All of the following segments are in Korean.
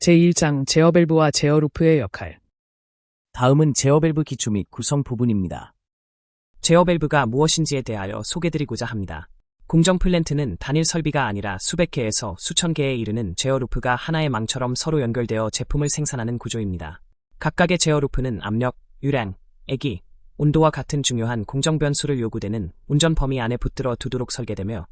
제1장 제어 밸브와 제어 루프의 역할. 다음은 제어 밸브 기초 및 구성 부분입니다. 제어 밸브가 무엇인지에 대하여 소개드리고자 합니다. 공정 플랜트는 단일 설비가 아니라 수백 개에서 수천 개에 이르는 제어 루프가 하나의 망처럼 서로 연결되어 제품을 생산하는 구조입니다. 각각의 제어 루프는 압력, 유량, 애기, 온도와 같은 중요한 공정 변수를 요구되는 운전 범위 안에 붙들어 두도록 설계되며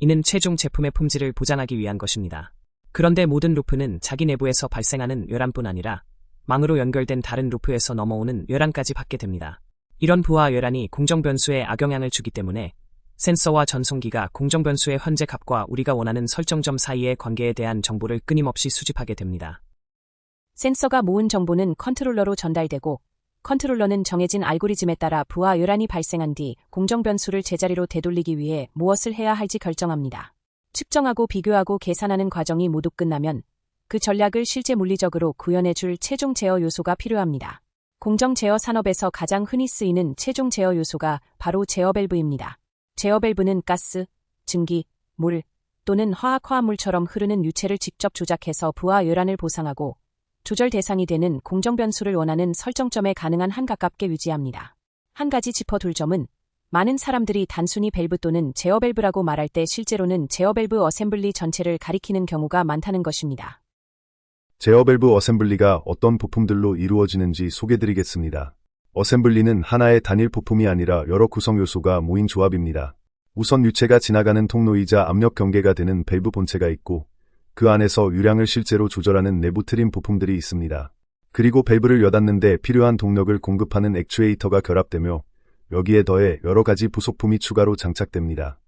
이는 최종 제품의 품질을 보장하기 위한 것입니다. 그런데 모든 루프는 자기 내부에서 발생하는 열함뿐 아니라 망으로 연결된 다른 루프에서 넘어오는 열함까지 받게 됩니다. 이런 부하 열함이 공정 변수에 악영향을 주기 때문에 센서와 전송기가 공정 변수의 현재 값과 우리가 원하는 설정점 사이의 관계에 대한 정보를 끊임없이 수집하게 됩니다. 센서가 모은 정보는 컨트롤러로 전달되고 컨트롤러는 정해진 알고리즘에 따라 부하 열함이 발생한 뒤 공정 변수를 제자리로 되돌리기 위해 무엇을 해야 할지 결정합니다. 측정하고 비교하고 계산하는 과정이 모두 끝나면 그 전략을 실제 물리적으로 구현해줄 최종 제어 요소가 필요합니다. 공정 제어 산업에서 가장 흔히 쓰이는 최종 제어 요소가 바로 제어 밸브입니다. 제어 밸브는 가스, 증기, 물 또는 화학 화합물처럼 흐르는 유체를 직접 조작해서 부하 열함을 보상하고 조절 대상이 되는 공정 변수를 원하는 설정점에 가능한 한 가깝게 유지합니다. 한 가지 짚어둘 점은 많은 사람들이 단순히 밸브 또는 제어 밸브라고 말할 때 실제로는 제어 밸브 어셈블리 전체를 가리키는 경우가 많다는 것입니다. 제어 밸브 어셈블리가 어떤 부품들로 이루어지는지 소개드리겠습니다. 어셈블리는 하나의 단일 부품이 아니라 여러 구성 요소가 모인 조합입니다. 우선 유체가 지나가는 통로이자 압력 경계가 되는 밸브 본체가 있고 그 안에서 유량을 실제로 조절하는 내부 트림 부품들이 있습니다. 그리고 밸브를 여닫는데 필요한 동력을 공급하는 액추에이터가 결합되며 여기에 더해 여러 가지 부속품이 추가로 장착됩니다.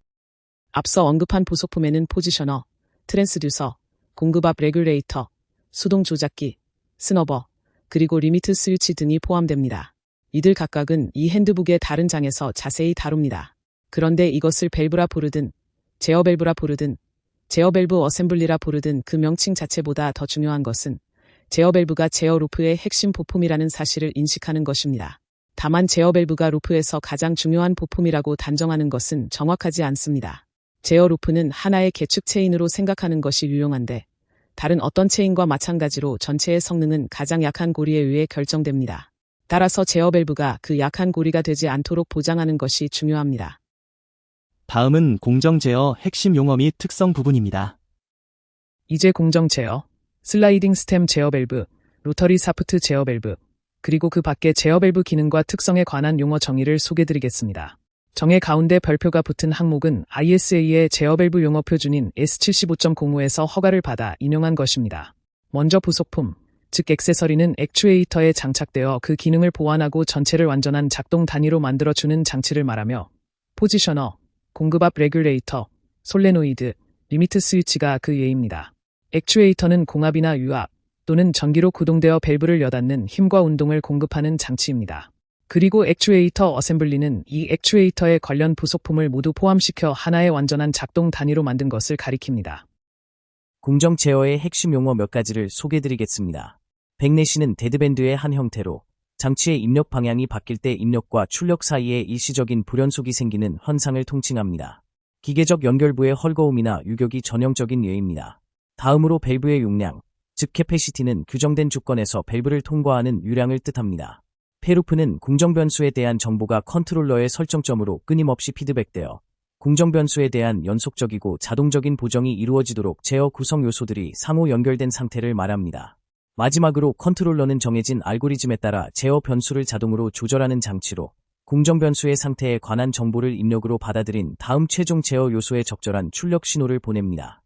앞서 언급한 부속품에는 포지셔너, 트랜스듀서, 공급압 레귤레이터, 수동 조작기, 스너버, 그리고 리미트 스위치 등이 포함됩니다. 이들 각각은 이 핸드북의 다른 장에서 자세히 다룹니다. 그런데 이것을 밸브라 부르든, 제어 밸브라 부르든, 제어 밸브 어셈블리라 부르든 그 명칭 자체보다 더 중요한 것은 제어 밸브가 제어 루프의 핵심 부품이라는 사실을 인식하는 것입니다. 다만 제어 밸브가 루프에서 가장 중요한 부품이라고 단정하는 것은 정확하지 않습니다. 제어 루프는 하나의 계축 체인으로 생각하는 것이 유용한데 다른 어떤 체인과 마찬가지로 전체의 성능은 가장 약한 고리에 의해 결정됩니다. 따라서 제어 밸브가 그 약한 고리가 되지 않도록 보장하는 것이 중요합니다. 다음은 공정 제어 핵심 용어 및 특성 부분입니다. 이제 공정 제어, 슬라이딩 스템 제어 밸브, 로터리 사프트 제어 밸브, 그리고 그 밖의 제어 밸브 기능과 특성에 관한 용어 정의를 소개드리겠습니다. 정의 가운데 별표가 붙은 항목은 ISA의 제어 밸브 용어 표준인 S75.05에서 허가를 받아 인용한 것입니다. 먼저 부속품, 즉 액세서리는 액추에이터에 장착되어 그 기능을 보완하고 전체를 완전한 작동 단위로 만들어주는 장치를 말하며 포지셔너, 공급압 레귤레이터, 솔레노이드, 리미트 스위치가 그 예입니다. 액추에이터는 공압이나 유압 또는 전기로 구동되어 밸브를 여닫는 힘과 운동을 공급하는 장치입니다. 그리고 액추에이터 어셈블리는 이 액추에이터의 관련 부속품을 모두 포함시켜 하나의 완전한 작동 단위로 만든 것을 가리킵니다. 공정 제어의 핵심 용어 몇 가지를 소개드리겠습니다. 백내시는 데드밴드의 한 형태로 장치의 입력 방향이 바뀔 때 입력과 출력 사이에 일시적인 불연속이 생기는 현상을 통칭합니다. 기계적 연결부의 헐거움이나 유격이 전형적인 예입니다. 다음으로 밸브의 용량, 즉 캐패시티는 규정된 주권에서 밸브를 통과하는 유량을 뜻합니다. 페루프는 공정 변수에 대한 정보가 컨트롤러의 설정점으로 끊임없이 피드백되어 공정 변수에 대한 연속적이고 자동적인 보정이 이루어지도록 제어 구성 요소들이 상호 연결된 상태를 말합니다. 마지막으로 컨트롤러는 정해진 알고리즘에 따라 제어 변수를 자동으로 조절하는 장치로 공정 변수의 상태에 관한 정보를 입력으로 받아들인 다음 최종 제어 요소에 적절한 출력 신호를 보냅니다.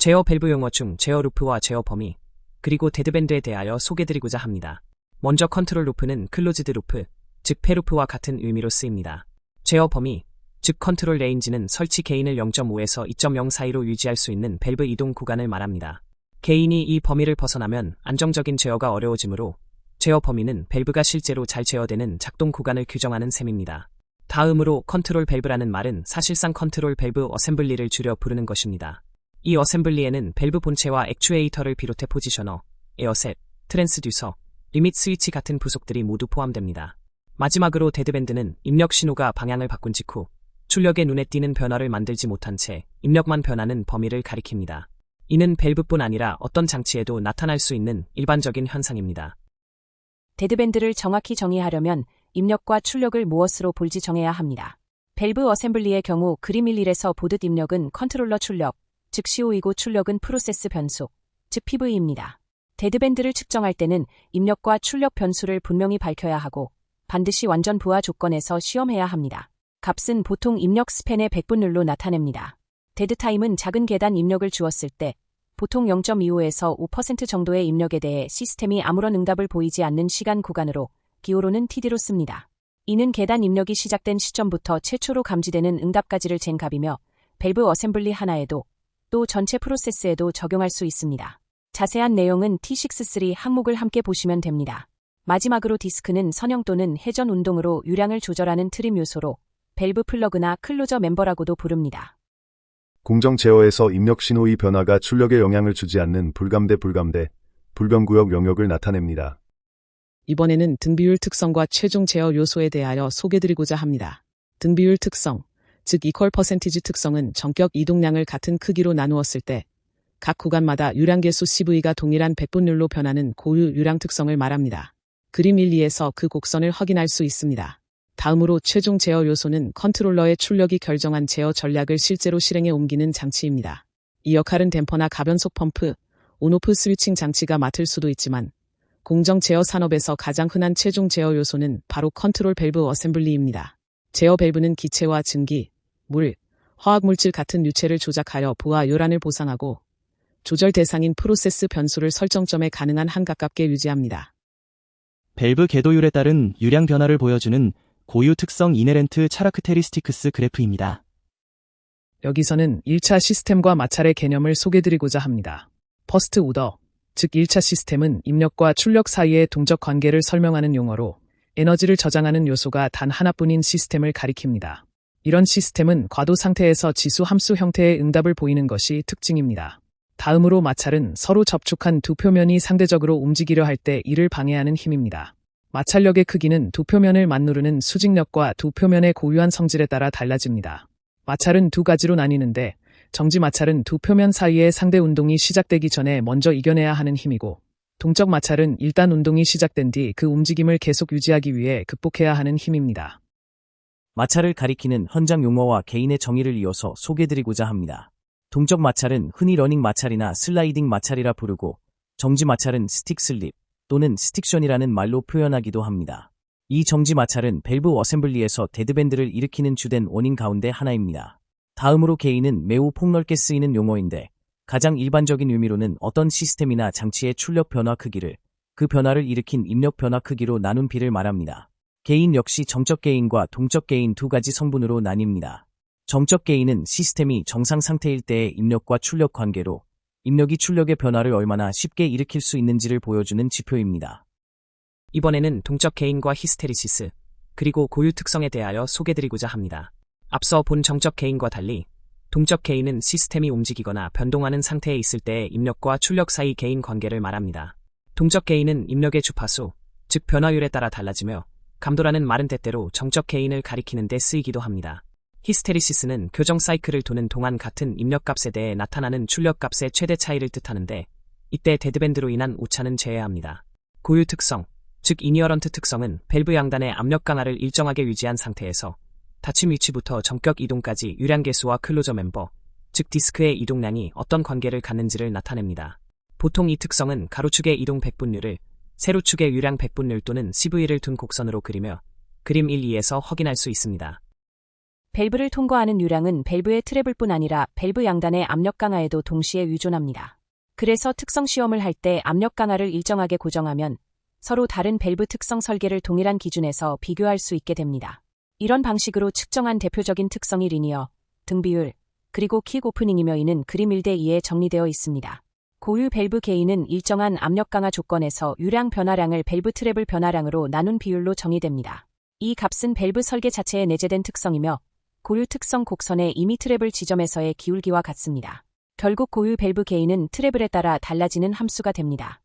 제어 밸브 용어 중 제어 루프와 제어 범위, 그리고 데드밴드에 대하여 소개드리고자 합니다. 먼저 컨트롤 루프는 클로즈드 루프, 즉 페루프와 같은 의미로 쓰입니다. 제어 범위, 즉 컨트롤 레인지는 설치 게인을 0.5에서 2.0 사이로 유지할 수 있는 밸브 이동 구간을 말합니다. 게인이 이 범위를 벗어나면 안정적인 제어가 어려워지므로 제어 범위는 밸브가 실제로 잘 제어되는 작동 구간을 규정하는 셈입니다. 다음으로 컨트롤 밸브라는 말은 사실상 컨트롤 밸브 어셈블리를 줄여 부르는 것입니다. 이 어셈블리에는 밸브 본체와 액추에이터를 비롯해 포지셔너, 에어셋, 트랜스듀서, 리밋 스위치 같은 부속들이 모두 포함됩니다. 마지막으로 데드밴드는 입력 신호가 방향을 바꾼 직후 출력에 눈에 띄는 변화를 만들지 못한 채 입력만 변하는 범위를 가리킵니다. 이는 밸브뿐 아니라 어떤 장치에도 나타날 수 있는 일반적인 현상입니다. 데드밴드를 정확히 정의하려면 입력과 출력을 무엇으로 볼지 정해야 합니다. 밸브 어셈블리의 경우 그림 1.1에서 보듯 입력은 컨트롤러 출력, 즉 CO이고 출력은 프로세스 변수, 즉 PV입니다. 데드밴드를 측정할 때는 입력과 출력 변수를 분명히 밝혀야 하고 반드시 완전 부하 조건에서 시험해야 합니다. 값은 보통 입력 스팬의 100분율로 나타냅니다. 데드타임은 작은 계단 입력을 주었을 때 보통 0.25에서 5% 정도의 입력에 대해 시스템이 아무런 응답을 보이지 않는 시간 구간으로 기호로는 TD로 씁니다. 이는 계단 입력이 시작된 시점부터 최초로 감지되는 응답까지를 잰 값이며 밸브 어셈블리 하나에도 또 전체 프로세스에도 적용할 수 있습니다. 자세한 내용은 T63 항목을 함께 보시면 됩니다. 마지막으로 디스크는 선형 또는 회전 운동으로 유량을 조절하는 트림 요소로 밸브 플러그나 클로저 멤버라고도 부릅니다. 공정 제어에서 입력 신호의 변화가 출력에 영향을 주지 않는 불감대, 불변구역 영역을 나타냅니다. 이번에는 등비율 특성과 최종 제어 요소에 대하여 소개드리고자 합니다. 등비율 특성, 즉 이퀄 퍼센티지 특성은 전격 이동량을 같은 크기로 나누었을 때 각 구간마다 유량계수 CV가 동일한 백분율로 변하는 고유 유량 특성을 말합니다. 그림 1, 2에서 그 곡선을 확인할 수 있습니다. 다음으로 최종 제어 요소는 컨트롤러의 출력이 결정한 제어 전략을 실제로 실행에 옮기는 장치입니다. 이 역할은 댐퍼나 가변속 펌프, 온오프 스위칭 장치가 맡을 수도 있지만 공정 제어 산업에서 가장 흔한 최종 제어 요소는 바로 컨트롤 밸브 어셈블리입니다. 제어 밸브는 기체와 증기, 물, 화학물질 같은 유체를 조작하여 부하 요란을 보상하고 조절 대상인 프로세스 변수를 설정점에 가능한 한 가깝게 유지합니다. 밸브 궤도율에 따른 유량 변화를 보여주는 고유 특성 이네렌트 차라크테리스티크스 그래프입니다. 여기서는 1차 시스템과 마찰의 개념을 소개드리고자 합니다. 퍼스트 오더, 즉 1차 시스템은 입력과 출력 사이의 동적 관계를 설명하는 용어로 에너지를 저장하는 요소가 단 하나뿐인 시스템을 가리킵니다. 이런 시스템은 과도 상태에서 지수 함수 형태의 응답을 보이는 것이 특징입니다. 다음으로 마찰은 서로 접촉한 두 표면이 상대적으로 움직이려 할 때 이를 방해하는 힘입니다. 마찰력의 크기는 두 표면을 맞누르는 수직력과 두 표면의 고유한 성질에 따라 달라집니다. 마찰은 두 가지로 나뉘는데 정지 마찰은 두 표면 사이의 상대 운동이 시작되기 전에 먼저 이겨내야 하는 힘이고 동적 마찰은 일단 운동이 시작된 뒤 그 움직임을 계속 유지하기 위해 극복해야 하는 힘입니다. 마찰을 가리키는 현장 용어와 개인의 정의를 이어서 소개드리고자 합니다. 동적 마찰은 흔히 러닝 마찰이나 슬라이딩 마찰이라 부르고 정지 마찰은 스틱 슬립 또는 스틱션이라는 말로 표현하기도 합니다. 이 정지 마찰은 밸브 어셈블리에서 데드밴드를 일으키는 주된 원인 가운데 하나입니다. 다음으로 개인은 매우 폭넓게 쓰이는 용어인데 가장 일반적인 의미로는 어떤 시스템이나 장치의 출력 변화 크기를 그 변화를 일으킨 입력 변화 크기로 나눈 비를 말합니다. 개인 역시 정적 개인과 동적 개인 두 가지 성분으로 나뉩니다. 정적 개인은 시스템이 정상 상태일 때의 입력과 출력 관계로 입력이 출력의 변화를 얼마나 쉽게 일으킬 수 있는지를 보여주는 지표입니다. 이번에는 동적 개인과 히스테리시스, 그리고 고유 특성에 대하여 소개드리고자 합니다. 앞서 본 정적 개인과 달리 동적 개인은 시스템이 움직이거나 변동하는 상태에 있을 때의 입력과 출력 사이 개인 관계를 말합니다. 동적 개인은 입력의 주파수, 즉 변화율에 따라 달라지며 감도라는 말은 때때로 정적 개인을 가리키는 데 쓰이기도 합니다. 히스테리시스는 교정 사이클을 도는 동안 같은 입력값에 대해 나타나는 출력값의 최대 차이를 뜻하는데 이때 데드밴드로 인한 오차는 제외합니다. 고유 특성, 즉 이니어런트 특성은 밸브 양단의 압력 강화를 일정하게 유지한 상태에서 닫힘 위치부터 정격 이동까지 유량계수와 클로저 멤버, 즉 디스크의 이동량이 어떤 관계를 갖는지를 나타냅니다. 보통 이 특성은 가로축의 이동 백분율을 세로축의 유량 백분율 또는 CV를 둔 곡선으로 그리며 그림 1, 2에서 확인할 수 있습니다. 밸브를 통과하는 유량은 밸브의 트래블뿐 아니라 밸브 양단의 압력 강화에도 동시에 의존합니다. 그래서 특성 시험을 할 때 압력 강화를 일정하게 고정하면 서로 다른 밸브 특성 설계를 동일한 기준에서 비교할 수 있게 됩니다. 이런 방식으로 측정한 대표적인 특성이 리니어, 등비율, 그리고 킥 오프닝이며 이는 그림 1대 2에 정리되어 있습니다. 고유 밸브 개인은 일정한 압력 강화 조건에서 유량 변화량을 밸브 트래블 변화량으로 나눈 비율로 정의됩니다. 이 값은 밸브 설계 자체에 내재된 특성이며 고유 특성 곡선의 이미 트래블 지점에서의 기울기와 같습니다. 결국 고유 밸브 개인은 트래블에 따라 달라지는 함수가 됩니다.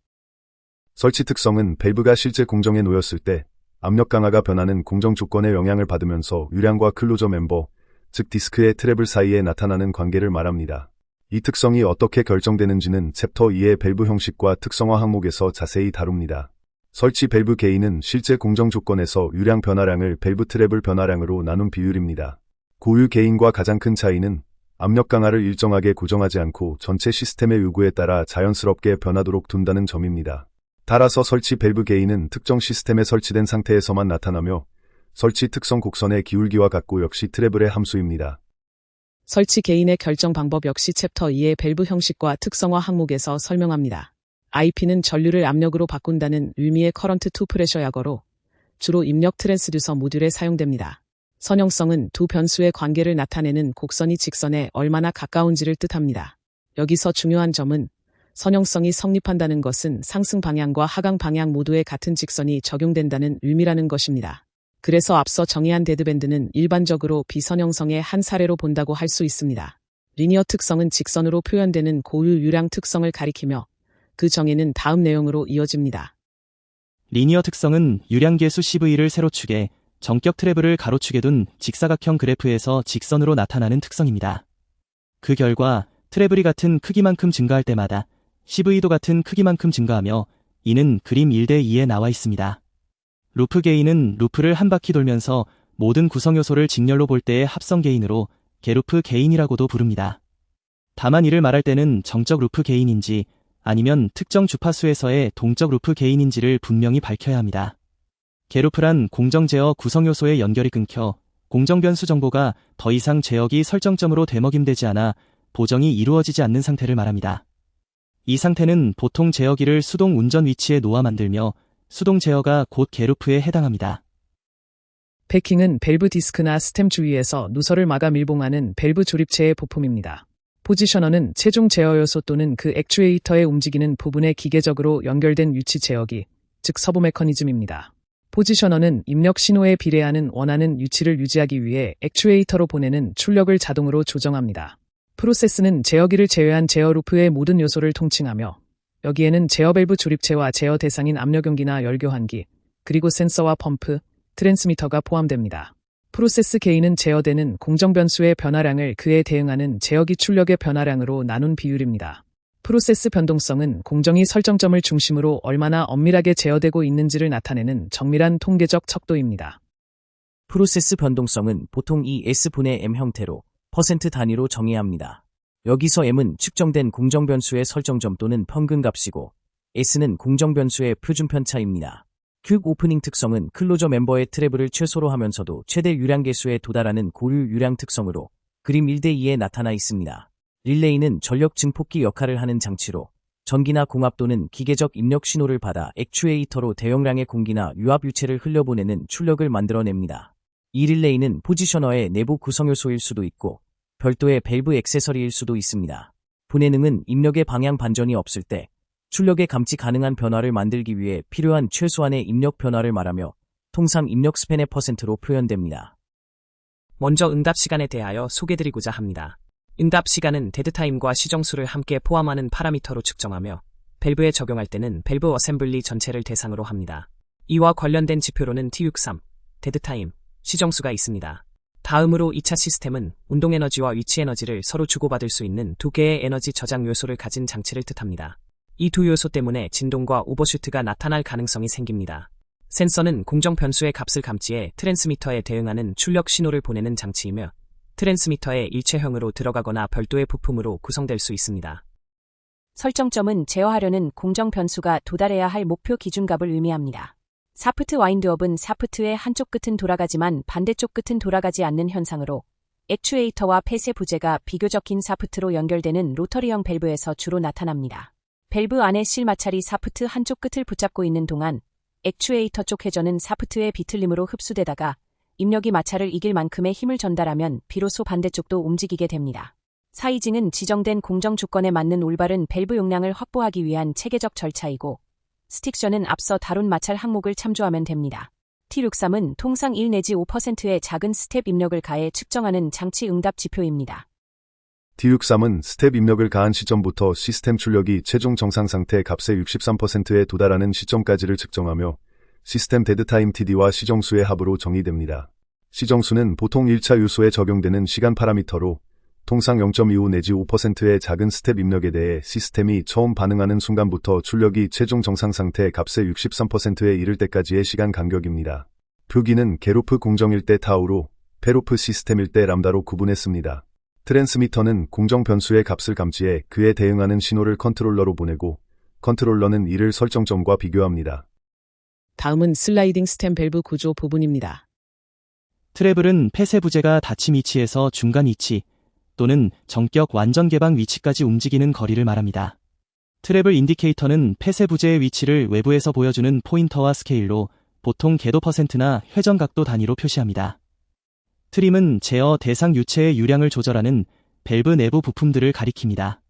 설치 특성은 밸브가 실제 공정에 놓였을 때 압력 강화가 변하는 공정 조건의 영향을 받으면서 유량과 클로저 멤버, 즉 디스크의 트래블 사이에 나타나는 관계를 말합니다. 이 특성이 어떻게 결정되는지는 챕터 2의 밸브 형식과 특성화 항목에서 자세히 다룹니다. 설치 밸브 게인은 실제 공정 조건에서 유량 변화량을 밸브 트래블 변화량으로 나눈 비율입니다. 고유 게인과 가장 큰 차이는 압력 강화를 일정하게 고정하지 않고 전체 시스템의 요구에 따라 자연스럽게 변하도록 둔다는 점입니다. 따라서 설치 밸브 게인은 특정 시스템에 설치된 상태에서만 나타나며 설치 특성 곡선의 기울기와 같고 역시 트래블의 함수입니다. 설치 게인의 결정 방법 역시 챕터 2의 밸브 형식과 특성화 항목에서 설명합니다. IP는 전류를 압력으로 바꾼다는 의미의 커런트 투 프레셔 약어로 주로 입력 트랜스듀서 모듈에 사용됩니다. 선형성은 두 변수의 관계를 나타내는 곡선이 직선에 얼마나 가까운지를 뜻합니다. 여기서 중요한 점은 선형성이 성립한다는 것은 상승 방향과 하강 방향 모두에 같은 직선이 적용된다는 의미라는 것입니다. 그래서 앞서 정의한 데드밴드는 일반적으로 비선형성의 한 사례로 본다고 할 수 있습니다. 리니어 특성은 직선으로 표현되는 고유 유량 특성을 가리키며 그 정의는 다음 내용으로 이어집니다. 리니어 특성은 유량계수 CV를 세로축에 정격 트래블을 가로축에 둔 직사각형 그래프에서 직선으로 나타나는 특성입니다. 그 결과 트래블이 같은 크기만큼 증가할 때마다 CV도 같은 크기만큼 증가하며 이는 그림 1:2에 나와 있습니다. 루프 게인은 루프를 한 바퀴 돌면서 모든 구성 요소를 직렬로 볼 때의 합성 게인으로 게루프 게인이라고도 부릅니다. 다만 이를 말할 때는 정적 루프 게인인지 아니면 특정 주파수에서의 동적 루프 게인인지를 분명히 밝혀야 합니다. 게루프란 공정 제어 구성 요소의 연결이 끊겨 공정 변수 정보가 더 이상 제어기 설정점으로 되먹임되지 않아 보정이 이루어지지 않는 상태를 말합니다. 이 상태는 보통 제어기를 수동 운전 위치에 놓아 만들며 수동 제어가 곧 게루프에 해당합니다. 패킹은 밸브 디스크나 스템 주위에서 누설을 마감 밀봉하는 밸브 조립체의 부품입니다. 포지셔너는 체중 제어 요소 또는 그 액추에이터에 움직이는 부분에 기계적으로 연결된 위치 제어기, 즉 서브 메커니즘입니다. 포지셔너는 입력 신호에 비례하는 원하는 위치를 유지하기 위해 액추에이터로 보내는 출력을 자동으로 조정합니다. 프로세스는 제어기를 제외한 제어 루프의 모든 요소를 통칭하며 여기에는 제어 밸브 조립체와 제어 대상인 압력용기나 열교환기, 그리고 센서와 펌프, 트랜스미터가 포함됩니다. 프로세스 게인은 제어되는 공정 변수의 변화량을 그에 대응하는 제어기 출력의 변화량으로 나눈 비율입니다. 프로세스 변동성은 공정이 설정점을 중심으로 얼마나 엄밀하게 제어되고 있는지를 나타내는 정밀한 통계적 척도입니다. 프로세스 변동성은 보통 이 S분의 M 형태로 퍼센트 단위로 정의합니다. 여기서 M은 측정된 공정 변수의 설정점 또는 평균값이고 S는 공정 변수의 표준 편차입니다. 퀵 오프닝 특성은 클로저 멤버의 트래블을 최소로 하면서도 최대 유량 개수에 도달하는 고유 유량 특성으로 그림 1:2에 나타나 있습니다. 릴레이는 전력 증폭기 역할을 하는 장치로 전기나 공압 또는 기계적 입력 신호를 받아 액추에이터로 대용량의 공기나 유압 유체를 흘려보내는 출력을 만들어냅니다. 이 릴레이는 포지셔너의 내부 구성 요소일 수도 있고 별도의 밸브 액세서리일 수도 있습니다. 분해능은 입력의 방향 반전이 없을 때 출력에 감지 가능한 변화를 만들기 위해 필요한 최소한의 입력 변화를 말하며 통상 입력 스팬의 퍼센트로 표현됩니다. 먼저 응답 시간에 대하여 소개드리고자 합니다. 응답 시간은 데드타임과 시정수를 함께 포함하는 파라미터로 측정하며 밸브에 적용할 때는 밸브 어셈블리 전체를 대상으로 합니다. 이와 관련된 지표로는 T63, 데드타임, 시정수가 있습니다. 다음으로 2차 시스템은 운동에너지와 위치에너지를 서로 주고받을 수 있는 두 개의 에너지 저장 요소를 가진 장치를 뜻합니다. 이 두 요소 때문에 진동과 오버슈트가 나타날 가능성이 생깁니다. 센서는 공정 변수의 값을 감지해 트랜스미터에 대응하는 출력 신호를 보내는 장치이며 트랜스미터의 일체형으로 들어가거나 별도의 부품으로 구성될 수 있습니다. 설정점은 제어하려는 공정 변수가 도달해야 할 목표 기준값을 의미합니다. 사프트 와인드업은 사프트의 한쪽 끝은 돌아가지만 반대쪽 끝은 돌아가지 않는 현상으로 액추에이터와 폐쇄 부재가 비교적 긴 사프트로 연결되는 로터리형 밸브에서 주로 나타납니다. 밸브 안에 실 마찰이 사프트 한쪽 끝을 붙잡고 있는 동안 액추에이터 쪽 회전은 사프트의 비틀림으로 흡수되다가 입력이 마찰을 이길 만큼의 힘을 전달하면 비로소 반대쪽도 움직이게 됩니다. 사이징은 지정된 공정 조건에 맞는 올바른 밸브 용량을 확보하기 위한 체계적 절차이고 스틱션은 앞서 다룬 마찰 항목을 참조하면 됩니다. T63은 통상 1 내지 5%의 작은 스텝 입력을 가해 측정하는 장치 응답 지표입니다. T63은 스텝 입력을 가한 시점부터 시스템 출력이 최종 정상 상태 값의 63%에 도달하는 시점까지를 측정하며 시스템 데드타임 TD와 시정수의 합으로 정의됩니다. 시정수는 보통 1차 요소에 적용되는 시간 파라미터로 통상 0.25 내지 5%의 작은 스텝 입력에 대해 시스템이 처음 반응하는 순간부터 출력이 최종 정상 상태 값의 63%에 이를 때까지의 시간 간격입니다. 표기는 게로프 공정일 때 타우로, 페로프 시스템일 때 람다로 구분했습니다. 트랜스미터는 공정 변수의 값을 감지해 그에 대응하는 신호를 컨트롤러로 보내고, 컨트롤러는 이를 설정점과 비교합니다. 다음은 슬라이딩 스템 밸브 구조 부분입니다. 트래블은 폐쇄 부재가 닫힘 위치에서 중간 위치 또는 정격 완전 개방 위치까지 움직이는 거리를 말합니다. 트래블 인디케이터는 폐쇄 부재의 위치를 외부에서 보여주는 포인터와 스케일로 보통 궤도 %나 회전 각도 단위로 표시합니다. 트림은 제어 대상 유체의 유량을 조절하는 밸브 내부 부품들을 가리킵니다.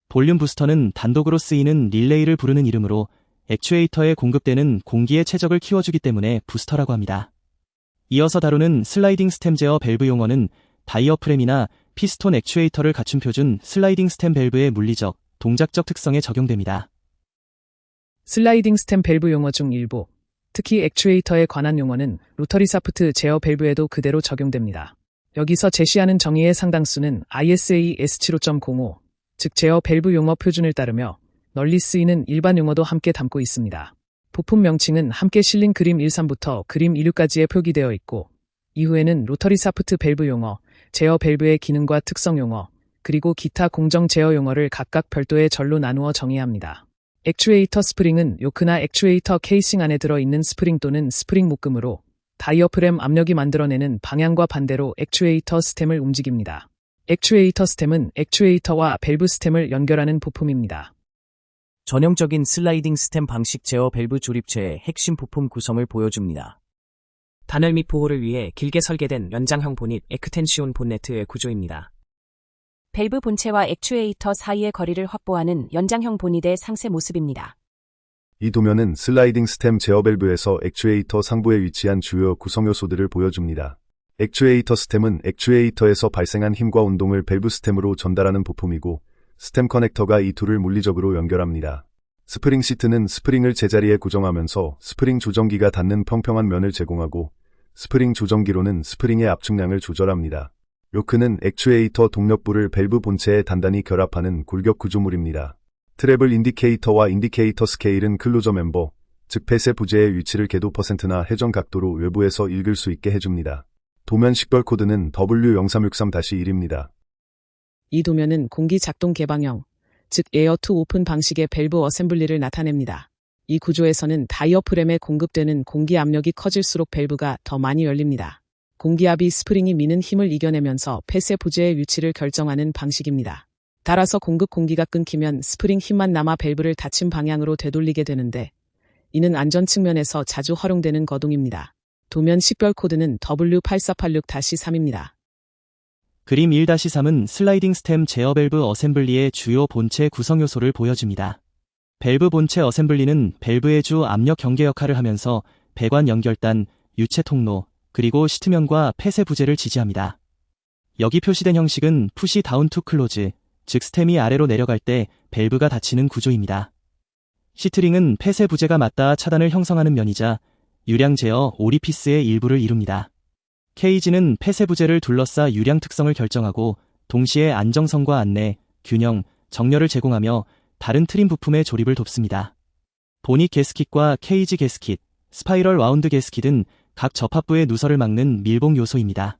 볼륨 부스터는 단독으로 쓰이는 릴레이를 부르는 이름으로 액추에이터에 공급되는 공기의 최적을 키워주기 때문에 부스터라고 합니다. 이어서 다루는 슬라이딩 스템 제어 밸브 용어는 다이어프램이나 피스톤 액추에이터를 갖춘 표준 슬라이딩 스템 밸브의 물리적, 동작적 특성에 적용됩니다. 슬라이딩 스템 밸브 용어 중 일부, 특히 액추에이터에 관한 용어는 로터리 사프트 제어 밸브에도 그대로 적용됩니다. 여기서 제시하는 정의의 상당수는 ISA S75.05, 즉 제어 밸브 용어 표준을 따르며 널리 쓰이는 일반 용어도 함께 담고 있습니다. 부품 명칭은 함께 실린 그림 13부터 그림 16까지에 표기되어 있고, 이후에는 로터리 사프트 밸브 용어, 제어 밸브의 기능과 특성 용어, 그리고 기타 공정 제어 용어를 각각 별도의 절로 나누어 정의합니다. 액추에이터 스프링은 요크나 액추에이터 케이싱 안에 들어있는 스프링 또는 스프링 묶음으로 다이어프램 압력이 만들어내는 방향과 반대로 액추에이터 스템을 움직입니다. 액추에이터 스템은 액추에이터와 밸브 스템을 연결하는 부품입니다. 전형적인 슬라이딩 스템 방식 제어 밸브 조립체의 핵심 부품 구성을 보여줍니다. 단열 및 보호를 위해 길게 설계된 연장형 보닛 에크텐시온 본네트의 구조입니다. 밸브 본체와 액추에이터 사이의 거리를 확보하는 연장형 보닛의 상세 모습입니다. 이 도면은 슬라이딩 스템 제어 밸브에서 액추에이터 상부에 위치한 주요 구성 요소들을 보여줍니다. 액추에이터 스템은 액추에이터에서 발생한 힘과 운동을 밸브 스템으로 전달하는 부품이고, 스템 커넥터가 이 둘을 물리적으로 연결합니다. 스프링 시트는 스프링을 제자리에 고정하면서 스프링 조정기가 닿는 평평한 면을 제공하고, 스프링 조정기로는 스프링의 압축량을 조절합니다. 요크는 액추에이터 동력부를 밸브 본체에 단단히 결합하는 골격 구조물입니다. 트래블 인디케이터와 인디케이터 스케일은 클로저 멤버, 즉 폐쇄 부재의 위치를 궤도 %나 회전 각도로 외부에서 읽을 수 있게 해줍니다. 도면 식별 코드는 W0363-1입니다. 이 도면은 공기 작동 개방형, 즉 에어 투 오픈 방식의 밸브 어셈블리를 나타냅니다. 이 구조에서는 다이어프램에 공급되는 공기 압력이 커질수록 밸브가 더 많이 열립니다. 공기압이 스프링이 미는 힘을 이겨내면서 폐쇄 부재의 위치를 결정하는 방식입니다. 따라서 공급 공기가 끊기면 스프링 힘만 남아 밸브를 닫힌 방향으로 되돌리게 되는데, 이는 안전 측면에서 자주 활용되는 거동입니다. 도면 식별 코드는 W8486-3입니다. 그림 1-3은 슬라이딩 스템 제어 밸브 어셈블리의 주요 본체 구성 요소를 보여줍니다. 밸브 본체 어셈블리는 밸브의 주 압력 경계 역할을 하면서 배관 연결단, 유체 통로, 그리고 시트면과 폐쇄 부재를 지지합니다. 여기 표시된 형식은 푸시 다운 투 클로즈, 즉 스템이 아래로 내려갈 때 밸브가 닫히는 구조입니다. 시트링은 폐쇄 부재가 맞닿아 차단을 형성하는 면이자 유량 제어 오리피스의 일부를 이룹니다. 케이지는 폐쇄 부재를 둘러싸 유량 특성을 결정하고 동시에 안정성과 안내, 균형, 정렬을 제공하며 다른 트림 부품의 조립을 돕습니다. 보닛 게스킷과 케이지 게스킷, 스파이럴 와운드 게스킷은 각 접합부의 누설을 막는 밀봉 요소입니다.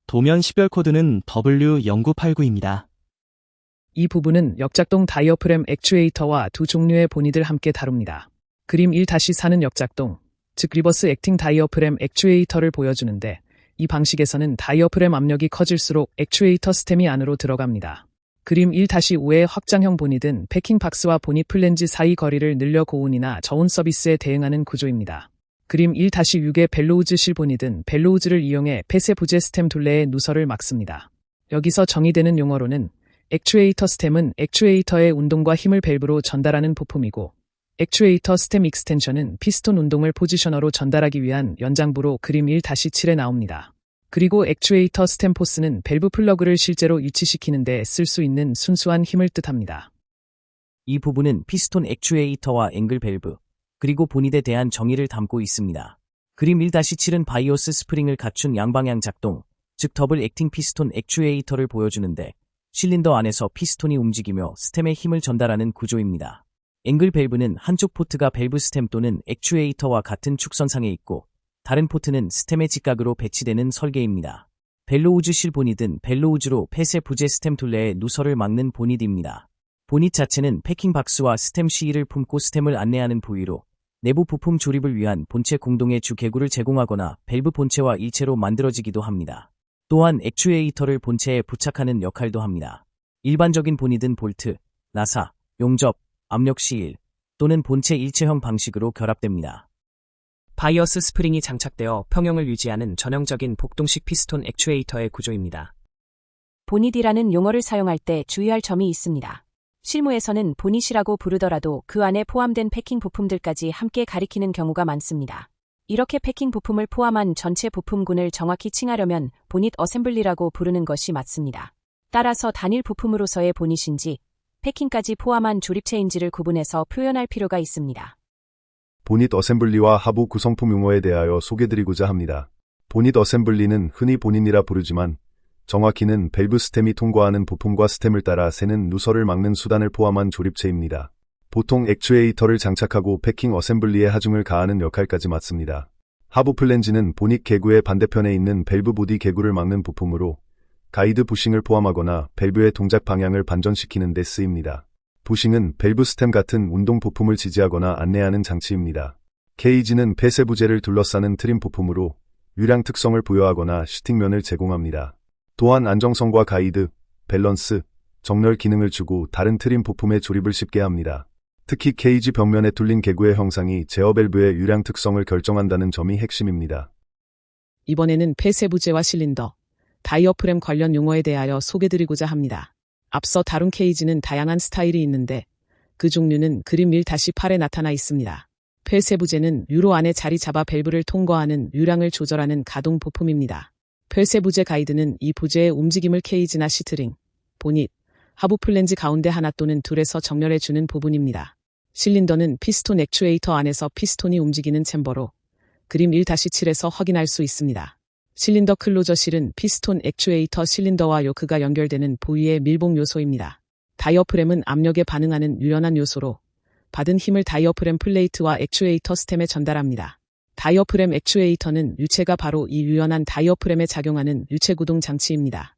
도면 식별 코드는 W0989입니다. 이 부분은 역작동 다이어프램 액추에이터와 두 종류의 보닛을 함께 다룹니다. 그림 1-4는 역작동, 즉 리버스 액팅 다이어프램 액추에이터를 보여주는데, 이 방식에서는 다이어프램 압력이 커질수록 액추에이터 스템이 안으로 들어갑니다. 그림 1-5의 확장형 보닛은 패킹 박스와 보닛 플랜지 사이 거리를 늘려 고온이나 저온 서비스에 대응하는 구조입니다. 그림 1-6의 벨로우즈 실 보닛은 벨로우즈를 이용해 폐쇄 부재 스템 둘레의 누설을 막습니다. 여기서 정의되는 용어로는 액추에이터 스템은 액추에이터의 운동과 힘을 밸브로 전달하는 부품이고, 액추에이터 스템 익스텐션은 피스톤 운동을 포지셔너로 전달하기 위한 연장부로 그림 1-7에 나옵니다. 그리고 액추에이터 스템 포스는 밸브 플러그를 실제로 위치시키는 데 쓸 수 있는 순수한 힘을 뜻합니다. 이 부분은 피스톤 액추에이터와 앵글 밸브, 그리고 보닛에 대한 정의를 담고 있습니다. 그림 1-7은 바이오스 스프링을 갖춘 양방향 작동, 즉 더블 액팅 피스톤 액추에이터를 보여주는데, 실린더 안에서 피스톤이 움직이며 스템에 힘을 전달하는 구조입니다. 앵글 밸브는 한쪽 포트가 밸브 스템 또는 액추에이터와 같은 축선상에 있고 다른 포트는 스템의 직각으로 배치되는 설계입니다. 벨로우즈 실 보닛은 벨로우즈로 폐쇄 부재 스템 둘레의 누설을 막는 보닛입니다. 보닛 자체는 패킹 박스와 스템 시일을 품고 스템을 안내하는 부위로 내부 부품 조립을 위한 본체 공동의 주 개구를 제공하거나 밸브 본체와 일체로 만들어지기도 합니다. 또한 액추에이터를 본체에 부착하는 역할도 합니다. 일반적인 보닛은 볼트, 나사, 용접, 압력 시일 또는 본체 일체형 방식으로 결합됩니다. 바이어스 스프링이 장착되어 평형을 유지하는 전형적인 복동식 피스톤 액추에이터의 구조입니다. 보닛이라는 용어를 사용할 때 주의할 점이 있습니다. 실무에서는 보닛이라고 부르더라도 그 안에 포함된 패킹 부품들까지 함께 가리키는 경우가 많습니다. 이렇게 패킹 부품을 포함한 전체 부품군을 정확히 칭하려면 보닛 어셈블리라고 부르는 것이 맞습니다. 따라서 단일 부품으로서의 보닛인지 패킹까지 포함한 조립체인지를 구분해서 표현할 필요가 있습니다. 보닛 어셈블리와 하부 구성품 용어에 대하여 소개드리고자 합니다. 보닛 어셈블리는 흔히 보닛이라 부르지만 정확히는 밸브 스템이 통과하는 부품과 스템을 따라 새는 누설을 막는 수단을 포함한 조립체입니다. 보통 액추에이터를 장착하고 패킹 어셈블리의 하중을 가하는 역할까지 맡습니다. 하부 플랜지는 보닛 개구의 반대편에 있는 밸브 보디 개구를 막는 부품으로 가이드 부싱을 포함하거나 밸브의 동작 방향을 반전시키는 데 쓰입니다. 부싱은 밸브 스템 같은 운동 부품을 지지하거나 안내하는 장치입니다. 케이지는 폐쇄 부재를 둘러싸는 트림 부품으로 유량 특성을 부여하거나 슈팅면을 제공합니다. 또한 안정성과 가이드, 밸런스, 정렬 기능을 주고 다른 트림 부품의 조립을 쉽게 합니다. 특히 케이지 벽면에 뚫린 개구의 형상이 제어 밸브의 유량 특성을 결정한다는 점이 핵심입니다. 이번에는 폐쇄 부재와 실린더, 다이어프램 관련 용어에 대하여 소개드리고자 합니다. 앞서 다룬 케이지는 다양한 스타일이 있는데 그 종류는 그림 1-8에 나타나 있습니다. 폐쇄 부재는 유로 안에 자리 잡아 밸브를 통과하는 유량을 조절하는 가동 부품입니다. 폐쇄 부재 가이드는 이 부재의 움직임을 케이지나 시트링, 보닛, 하부 플랜지 가운데 하나 또는 둘에서 정렬해주는 부분입니다. 실린더는 피스톤 액추에이터 안에서 피스톤이 움직이는 챔버로 그림 1-7에서 확인할 수 있습니다. 실린더 클로저 실은 피스톤 액추에이터 실린더와 요크가 연결되는 부위의 밀봉 요소입니다. 다이어프램은 압력에 반응하는 유연한 요소로 받은 힘을 다이어프램 플레이트와 액추에이터 스템에 전달합니다. 다이어프램 액추에이터는 유체가 바로 이 유연한 다이어프램에 작용하는 유체 구동 장치입니다.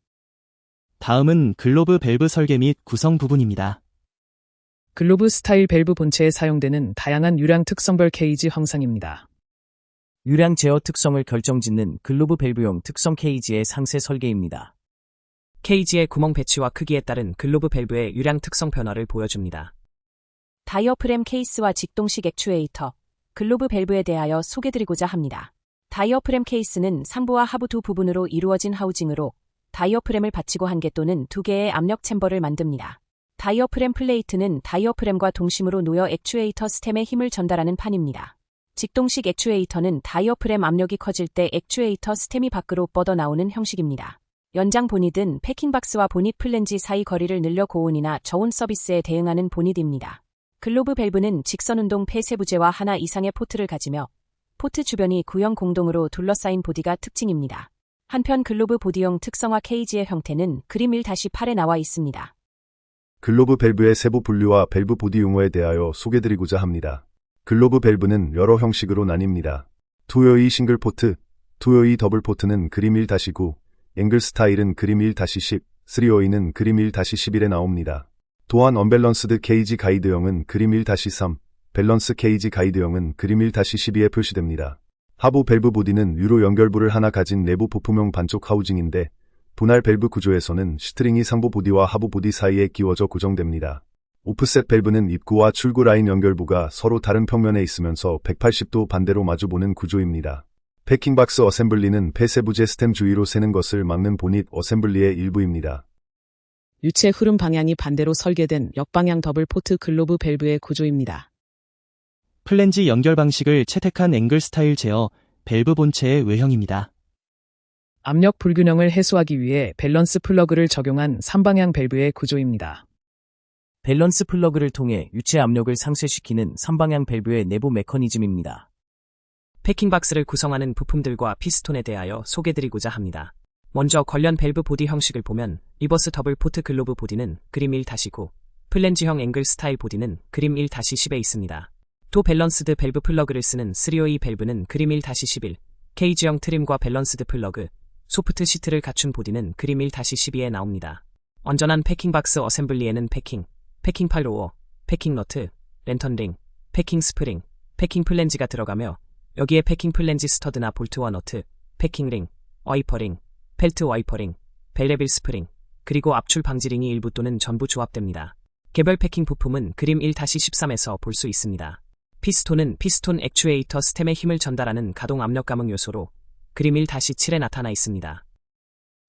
다음은 글로브 밸브 설계 및 구성 부분입니다. 글로브 스타일 밸브 본체에 사용되는 다양한 유량 특성별 케이지 형상입니다. 유량 제어 특성을 결정짓는 글로브 밸브용 특성 케이지의 상세 설계입니다. 케이지의 구멍 배치와 크기에 따른 글로브 밸브의 유량 특성 변화를 보여줍니다. 다이어프램 케이스와 직동식 액추에이터, 글로브 밸브에 대하여 소개드리고자 합니다. 다이어프램 케이스는 상부와 하부 두 부분으로 이루어진 하우징으로 다이어프램을 받치고 한 개 또는 두 개의 압력 챔버를 만듭니다. 다이어프램 플레이트는 다이어프램과 동심으로 놓여 액추에이터 스템에 힘을 전달하는 판입니다. 직동식 액추에이터는 다이어프램 압력이 커질 때 액추에이터 스템이 밖으로 뻗어나오는 형식입니다. 연장 보닛은 패킹박스와 보닛 플랜지 사이 거리를 늘려 고온이나 저온 서비스에 대응하는 보닛입니다. 글로브 밸브는 직선운동 폐쇄 부재와 하나 이상의 포트를 가지며 포트 주변이 구형 공동으로 둘러싸인 보디가 특징입니다. 한편 글로브 보디용 특성화 케이지의 형태는 그림 1-8에 나와 있습니다. 글로브 밸브의 세부 분류와 밸브 보디 용어에 대하여 소개드리고자 합니다. 글로브 밸브는 여러 형식으로 나뉩니다. 투여의 싱글 포트, 투여의 더블 포트는 그림 1-9, 앵글 스타일은 그림 1-10, 3어이는 그림 1-11에 나옵니다. 또한 언밸런스드 케이지 가이드형은 그림 1-3, 밸런스 케이지 가이드형은 그림 1-12에 표시됩니다. 하부 밸브 보디는 유로 연결부를 하나 가진 내부 부품용 반쪽 하우징인데 분할 밸브 구조에서는 시트링이 상부 보디와 하부 보디 사이에 끼워져 고정됩니다. 오프셋 밸브는 입구와 출구 라인 연결부가 서로 다른 평면에 있으면서 180도 반대로 마주보는 구조입니다. 패킹박스 어셈블리는 폐쇄 부재 스템 주위로 새는 것을 막는 보닛 어셈블리의 일부입니다. 유체 흐름 방향이 반대로 설계된 역방향 더블 포트 글로브 밸브의 구조입니다. 플랜지 연결 방식을 채택한 앵글 스타일 제어 밸브 본체의 외형입니다. 압력 불균형을 해소하기 위해 밸런스 플러그를 적용한 3방향 밸브의 구조입니다. 밸런스 플러그를 통해 유체 압력을 상쇄시키는 3방향 밸브의 내부 메커니즘입니다. 패킹박스를 구성하는 부품들과 피스톤에 대하여 소개드리고자 합니다. 먼저 관련 밸브 보디 형식을 보면 리버스 더블 포트 글로브 보디는 그림 1-9, 플랜지형 앵글 스타일 보디는 그림 1-10에 있습니다. 또 밸런스드 밸브 플러그를 쓰는 352 밸브는 그림 1-11, 케이지형 트림과 밸런스드 플러그, 소프트 시트를 갖춘 보디는 그림 1-12에 나옵니다. 완전한 패킹 박스 어셈블리에는 패킹 팔로워, 패킹 너트, 랜턴 링, 패킹 스프링, 패킹 플랜지가 들어가며 여기에 패킹 플랜지 스터드나 볼트와 너트, 패킹 링, 와이퍼링, 펠트 와이퍼링, 벨레빌 스프링, 그리고 압출 방지링이 일부 또는 전부 조합됩니다. 개별 패킹 부품은 그림 1-13에서 볼 수 있습니다. 피스톤은 피스톤 액추에이터 스템에 힘을 전달하는 가동 압력 감응 요소로 그림 1-7에 나타나 있습니다.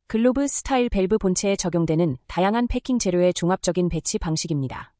글로브 스타일 밸브 본체에 적용되는 다양한 패킹 재료의 종합적인 배치 방식입니다.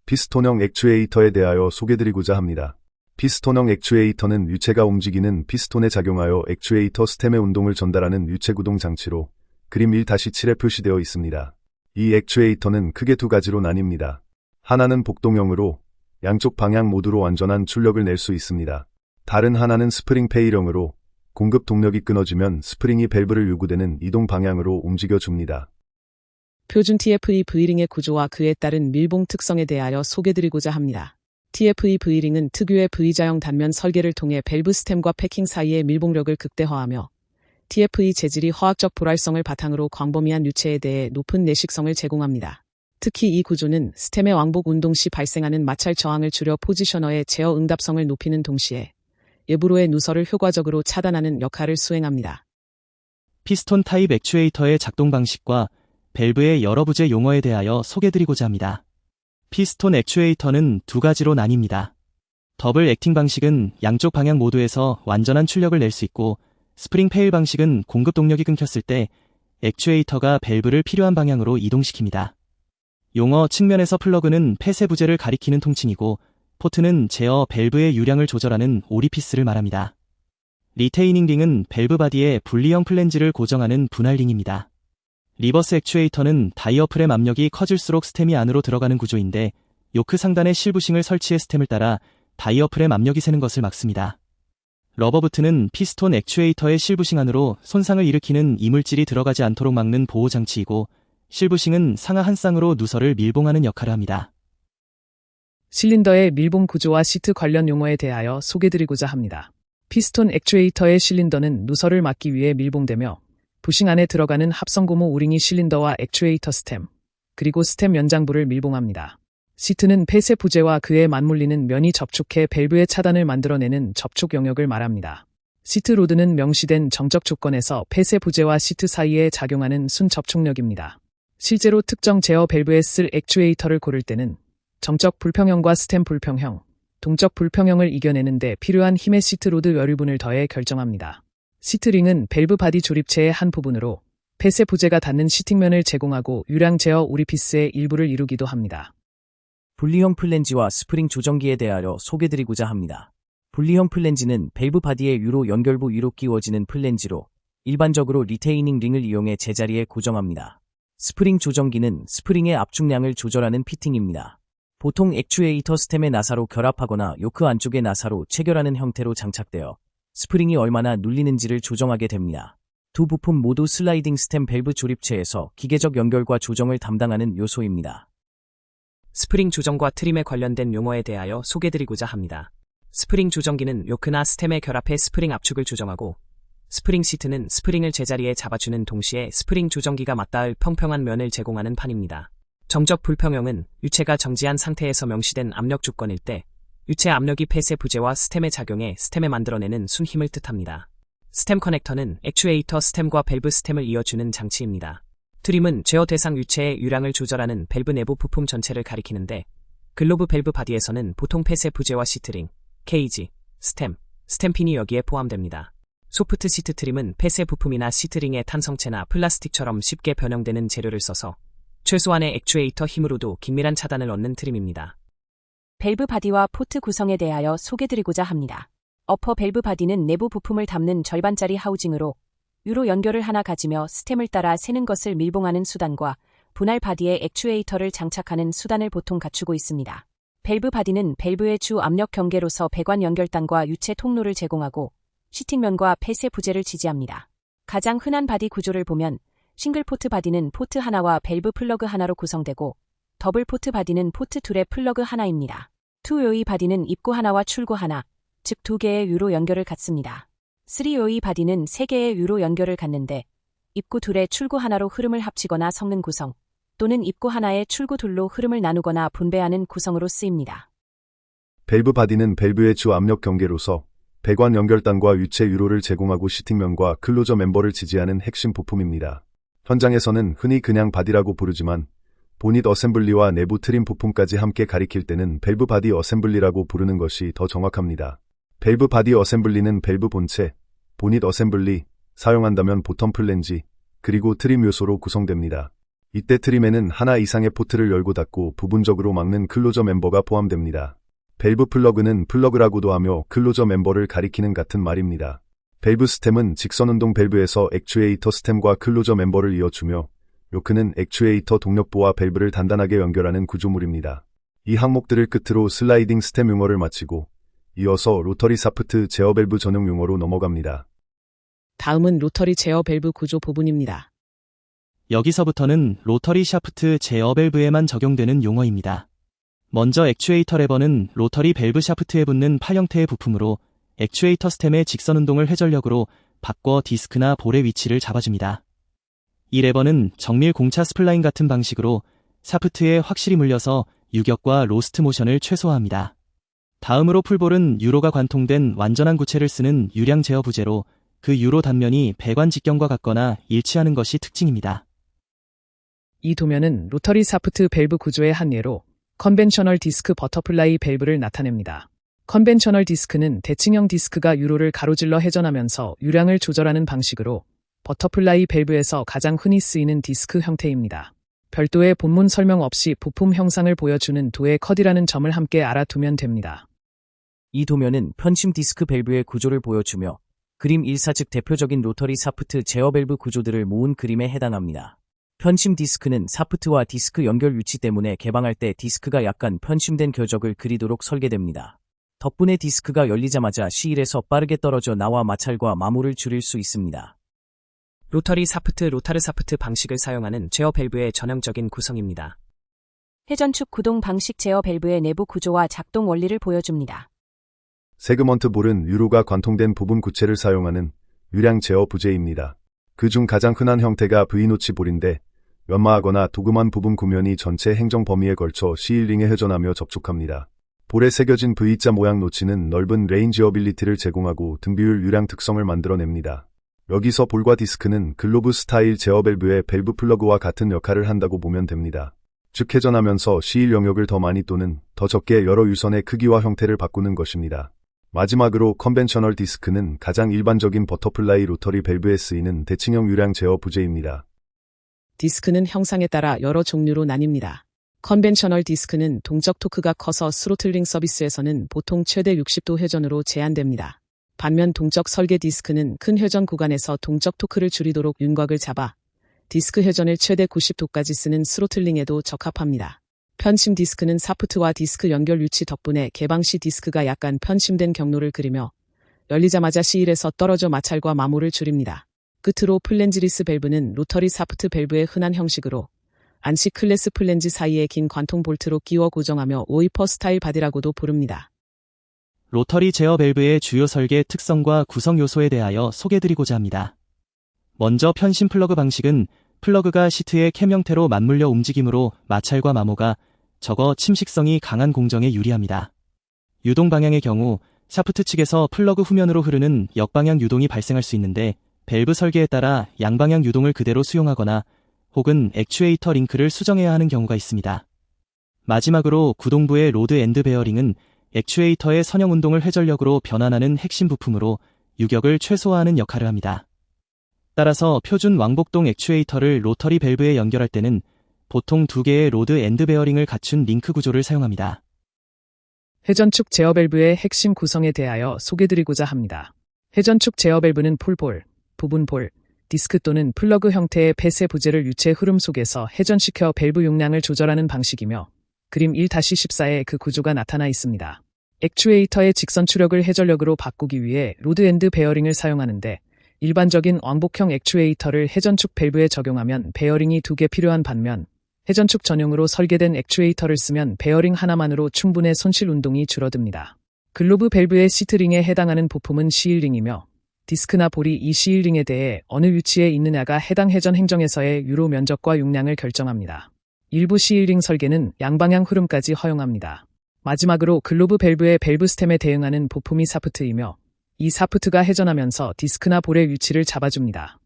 피스톤형 액추에이터에 대하여 소개드리고자 합니다. 피스톤형 액추에이터는 유체가 움직이는 피스톤에 작용하여 액추에이터 스템의 운동을 전달하는 유체 구동 장치로 그림 1-7에 표시되어 있습니다. 이 액추에이터는 크게 두 가지로 나뉩니다. 하나는 복동형으로 양쪽 방향 모두로 완전한 출력을 낼 수 있습니다. 다른 하나는 스프링 페일형으로 공급 동력이 끊어지면 스프링이 밸브를 요구되는 이동 방향으로 움직여줍니다. 표준 TFE V링의 구조와 그에 따른 밀봉 특성에 대하여 소개드리고자 합니다. TFE V링은 특유의 V자형 단면 설계를 통해 밸브 스템과 패킹 사이의 밀봉력을 극대화하며 TFE 재질이 화학적 포랄성을 바탕으로 광범위한 유체에 대해 높은 내식성을 제공합니다. 특히 이 구조는 스템의 왕복 운동 시 발생하는 마찰 저항을 줄여 포지셔너의 제어 응답성을 높이는 동시에 외부로의 누설을 효과적으로 차단하는 역할을 수행합니다. 피스톤 타입 액추에이터의 작동 방식과 밸브의 여러 부재 용어에 대하여 소개드리고자 합니다. 피스톤 액추에이터는 두 가지로 나뉩니다. 더블 액팅 방식은 양쪽 방향 모두에서 완전한 출력을 낼 수 있고, 스프링 페일 방식은 공급 동력이 끊겼을 때 액추에이터가 밸브를 필요한 방향으로 이동시킵니다. 용어 측면에서 플러그는 폐쇄 부재를 가리키는 통칭이고, 포트는 제어 밸브의 유량을 조절하는 오리피스를 말합니다. 리테이닝 링은 밸브 바디에 분리형 플랜지를 고정하는 분할 링입니다. 리버스 액추에이터는 다이어프램 압력이 커질수록 스템이 안으로 들어가는 구조인데, 요크 상단에 실부싱을 설치해 스템을 따라 다이어프램 압력이 새는 것을 막습니다. 러버부트는 피스톤 액추에이터의 실부싱 안으로 손상을 일으키는 이물질이 들어가지 않도록 막는 보호 장치이고, 실부싱은 상하 한 쌍으로 누설을 밀봉하는 역할을 합니다. 실린더의 밀봉 구조와 시트 관련 용어에 대하여 소개드리고자 합니다. 피스톤 액추에이터의 실린더는 누설을 막기 위해 밀봉되며 부싱 안에 들어가는 합성고무 오링이 실린더와 액추에이터 스템, 그리고 스템 연장부를 밀봉합니다. 시트는 폐쇄 부재와 그에 맞물리는 면이 접촉해 밸브의 차단을 만들어내는 접촉 영역을 말합니다. 시트 로드는 명시된 정적 조건에서 폐쇄 부재와 시트 사이에 작용하는 순 접촉력입니다. 실제로 특정 제어 밸브에 쓸 액추에이터를 고를 때는 정적 불평형과 스템 불평형, 동적 불평형을 이겨내는 데 필요한 힘의 시트 로드 여류분을 더해 결정합니다. 시트링은 밸브 바디 조립체의 한 부분으로 폐쇄 부재가 닿는 시팅면을 제공하고 유량 제어 오리피스의 일부를 이루기도 합니다. 분리형 플랜지와 스프링 조정기에 대하여 소개드리고자 합니다. 분리형 플랜지는 밸브 바디의 유로 연결부 위로 끼워지는 플랜지로 일반적으로 리테이닝 링을 이용해 제자리에 고정합니다. 스프링 조정기는 스프링의 압축량을 조절하는 피팅입니다. 보통 액추에이터 스템의 나사로 결합하거나 요크 안쪽의 나사로 체결하는 형태로 장착되어 스프링이 얼마나 눌리는지를 조정하게 됩니다. 두 부품 모두 슬라이딩 스템 밸브 조립체에서 기계적 연결과 조정을 담당하는 요소입니다. 스프링 조정과 트림에 관련된 용어에 대하여 소개드리고자 합니다. 스프링 조정기는 요크나 스템에 결합해 스프링 압축을 조정하고, 스프링 시트는 스프링을 제자리에 잡아주는 동시에 스프링 조정기가 맞닿을 평평한 면을 제공하는 판입니다. 정적 불평형은 유체가 정지한 상태에서 명시된 압력 조건일 때 유체 압력이 폐쇄 부재와 스템에 작용해 스템에 만들어내는 순 힘을 뜻합니다. 스템 커넥터는 액추에이터 스템과 밸브 스템을 이어주는 장치입니다. 트림은 제어 대상 유체의 유량을 조절하는 밸브 내부 부품 전체를 가리키는데, 글로브 밸브 바디에서는 보통 폐쇄 부재와 시트링, 케이지, 스템핀이 여기에 포함됩니다. 소프트 시트 트림은 폐쇄 부품이나 시트링의 탄성체나 플라스틱처럼 쉽게 변형되는 재료를 써서 최소한의 액추에이터 힘으로도 긴밀한 차단을 얻는 트림입니다. 밸브 바디와 포트 구성에 대하여 소개드리고자 합니다. 어퍼 밸브 바디는 내부 부품을 담는 절반짜리 하우징으로 유로 연결을 하나 가지며 스템을 따라 새는 것을 밀봉하는 수단과 분할 바디에 액추에이터를 장착하는 수단을 보통 갖추고 있습니다. 밸브 바디는 밸브의 주 압력 경계로서 배관 연결단과 유체 통로를 제공하고 시팅면과 폐쇄 부재를 지지합니다. 가장 흔한 바디 구조를 보면 싱글 포트 바디는 포트 하나와 밸브 플러그 하나로 구성되고 더블 포트 바디는 포트 둘에 플러그 하나입니다. 투-웨이 바디는 입구 하나와 출구 하나, 즉 2개의 유로 연결을 갖습니다. 3-웨이 바디는 3개의 유로 연결을 갖는데 입구 둘에 출구 하나로 흐름을 합치거나 섞는 구성 또는 입구 하나에 출구 둘로 흐름을 나누거나 분배하는 구성으로 쓰입니다. 밸브 바디는 밸브의 주 압력 경계로서 배관 연결단과 유체 유로를 제공하고 시팅면과 클로저 멤버를 지지하는 핵심 부품입니다. 현장에서는 흔히 그냥 바디라고 부르지만 보닛 어셈블리와 내부 트림 부품까지 함께 가리킬 때는 밸브 바디 어셈블리라고 부르는 것이 더 정확합니다. 밸브 바디 어셈블리는 밸브 본체, 보닛 어셈블리, 사용한다면 보텀 플랜지, 그리고 트림 요소로 구성됩니다. 이때 트림에는 하나 이상의 포트를 열고 닫고 부분적으로 막는 클로저 멤버가 포함됩니다. 밸브 플러그는 플러그라고도 하며 클로저 멤버를 가리키는 같은 말입니다. 밸브 스템은 직선운동 밸브에서 액추에이터 스템과 클로저 멤버를 이어주며 요크는 액추에이터 동력부와 밸브를 단단하게 연결하는 구조물입니다. 이 항목들을 끝으로 슬라이딩 스템 용어를 마치고 이어서 로터리 사프트 제어 밸브 전용 용어로 넘어갑니다. 다음은 로터리 제어 밸브 구조 부분입니다. 여기서부터는 로터리 샤프트 제어 밸브에만 적용되는 용어입니다. 먼저 액추에이터 레버는 로터리 밸브 샤프트에 붙는 팔 형태의 부품으로 액추에이터 스템의 직선 운동을 회전력으로 바꿔 디스크나 볼의 위치를 잡아줍니다. 이 레버는 정밀 공차 스플라인 같은 방식으로 샤프트에 확실히 물려서 유격과 로스트 모션을 최소화합니다. 다음으로 풀볼은 유로가 관통된 완전한 구체를 쓰는 유량 제어 부재로 그 유로 단면이 배관 직경과 같거나 일치하는 것이 특징입니다. 이 도면은 로터리 사프트 밸브 구조의 한 예로 컨벤셔널 디스크 버터플라이 밸브를 나타냅니다. 컨벤셔널 디스크는 대칭형 디스크가 유로를 가로질러 회전하면서 유량을 조절하는 방식으로 버터플라이 밸브에서 가장 흔히 쓰이는 디스크 형태입니다. 별도의 본문 설명 없이 부품 형상을 보여주는 도의 컷이라는 점을 함께 알아두면 됩니다. 이 도면은 편심 디스크 밸브의 구조를 보여주며 그림 1사 즉 대표적인 로터리 사프트 제어 밸브 구조들을 모은 그림에 해당합니다. 편심 디스크는 사프트와 디스크 연결 위치 때문에 개방할 때 디스크가 약간 편심된 궤적을 그리도록 설계됩니다. 덕분에 디스크가 열리자마자 C1에서 빠르게 떨어져 나와 마찰과 마모를 줄일 수 있습니다. 로터리 사프트 로타르 사프트 방식을 사용하는 제어 밸브의 전형적인 구성입니다. 회전축 구동 방식 제어 밸브의 내부 구조와 작동 원리를 보여줍니다. 세그먼트 볼은 유로가 관통된 부분 구체를 사용하는 유량 제어 부재입니다. 그중 가장 흔한 형태가 V노치 볼인데 연마하거나 도금한 부분 구면이 전체 행정 범위에 걸쳐 C1링에 회전하며 접촉합니다. 볼에 새겨진 V자 모양 노치는 넓은 레인지어빌리티를 제공하고 등비율 유량 특성을 만들어냅니다. 여기서 볼과 디스크는 글로브 스타일 제어 밸브의 밸브 플러그와 같은 역할을 한다고 보면 됩니다. 즉 회전하면서 C1 영역을 더 많이 또는 더 적게 여러 유선의 크기와 형태를 바꾸는 것입니다. 마지막으로 컨벤셔널 디스크는 가장 일반적인 버터플라이 로터리 밸브에 쓰이는 대칭형 유량 제어 부재입니다. 디스크는 형상에 따라 여러 종류로 나뉩니다. 컨벤셔널 디스크는 동적 토크가 커서 스로틀링 서비스에서는 보통 최대 60도 회전으로 제한됩니다. 반면 동적 설계 디스크는 큰 회전 구간에서 동적 토크를 줄이도록 윤곽을 잡아 디스크 회전을 최대 90도까지 쓰는 스로틀링에도 적합합니다. 편심 디스크는 사프트와 디스크 연결 위치 덕분에 개방 시 디스크가 약간 편심된 경로를 그리며 열리자마자 C1에서 떨어져 마찰과 마모를 줄입니다. 끝으로 플랜지리스 밸브는 로터리 사프트 밸브의 흔한 형식으로 안식 클래스 플랜지 사이에 긴 관통 볼트로 끼워 고정하며 오이퍼 스타일 바디라고도 부릅니다. 로터리 제어 밸브의 주요 설계 특성과 구성 요소에 대하여 소개드리고자 합니다. 먼저 편심 플러그 방식은 플러그가 시트의 캠 형태로 맞물려 움직이므로 마찰과 마모가 적어 침식성이 강한 공정에 유리합니다. 유동 방향의 경우 샤프트 측에서 플러그 후면으로 흐르는 역방향 유동이 발생할 수 있는데 밸브 설계에 따라 양방향 유동을 그대로 수용하거나 혹은 액추에이터 링크를 수정해야 하는 경우가 있습니다. 마지막으로 구동부의 로드 엔드 베어링은 액추에이터의 선형 운동을 회전력으로 변환하는 핵심 부품으로 유격을 최소화하는 역할을 합니다. 따라서 표준 왕복동 액추에이터를 로터리 밸브에 연결할 때는 보통 2개의 로드 엔드 베어링을 갖춘 링크 구조를 사용합니다. 회전축 제어 밸브의 핵심 구성에 대하여 소개드리고자 합니다. 회전축 제어 밸브는 풀볼, 부분볼, 디스크 또는 플러그 형태의 폐쇄 부재를 유체 흐름 속에서 회전시켜 밸브 용량을 조절하는 방식이며 그림 1-14에 그 구조가 나타나 있습니다. 액추에이터의 직선 추력을 회전력으로 바꾸기 위해 로드 엔드 베어링을 사용하는데 일반적인 왕복형 액추에이터를 회전축 밸브에 적용하면 베어링이 2개 필요한 반면 회전축 전용으로 설계된 액추에이터를 쓰면 베어링 하나만으로 충분히 손실 운동이 줄어듭니다. 글로브 밸브의 시트링에 해당하는 부품은 시일링이며 디스크나 볼이 이 시일링에 대해 어느 위치에 있느냐가 해당 회전 행정에서의 유로 면적과 용량을 결정합니다. 일부 시일링 설계는 양방향 흐름까지 허용합니다. 마지막으로 글로브 밸브의 밸브 스템에 대응하는 부품이 사프트이며 이 사프트가 회전하면서 디스크나 볼의 위치를 잡아줍니다.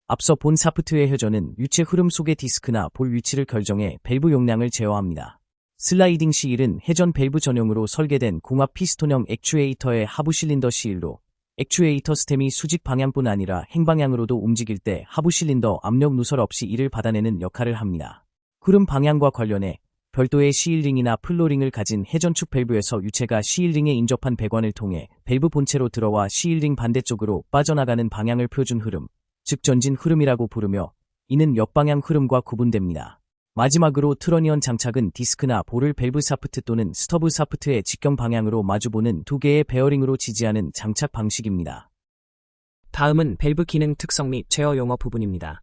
앞서 본 사프트의 회전은 유체 흐름 속의 디스크나 볼 위치를 결정해 밸브 용량을 제어합니다. 슬라이딩 시일은 회전 밸브 전용으로 설계된 공합 피스톤형 액추에이터의 하부 실린더 시일로 액추에이터 스템이 수직 방향뿐 아니라 행방향으로도 움직일 때 하부 실린더 압력 누설 없이 이를 받아내는 역할을 합니다. 흐름 방향과 관련해 별도의 시일링이나 플로링을 가진 회전축 밸브에서 유체가 시일링에 인접한 배관을 통해 밸브 본체로 들어와 시일링 반대쪽으로 빠져나가는 방향을 표준 흐름, 즉 전진 흐름이라고 부르며 이는 역방향 흐름과 구분됩니다. 마지막으로 트러니언 장착은 디스크나 볼을 밸브 사프트 또는 스터브 사프트의 직경 방향으로 마주보는 2개의 베어링으로 지지하는 장착 방식입니다. 다음은 밸브 기능 특성 및 제어 용어 부분입니다.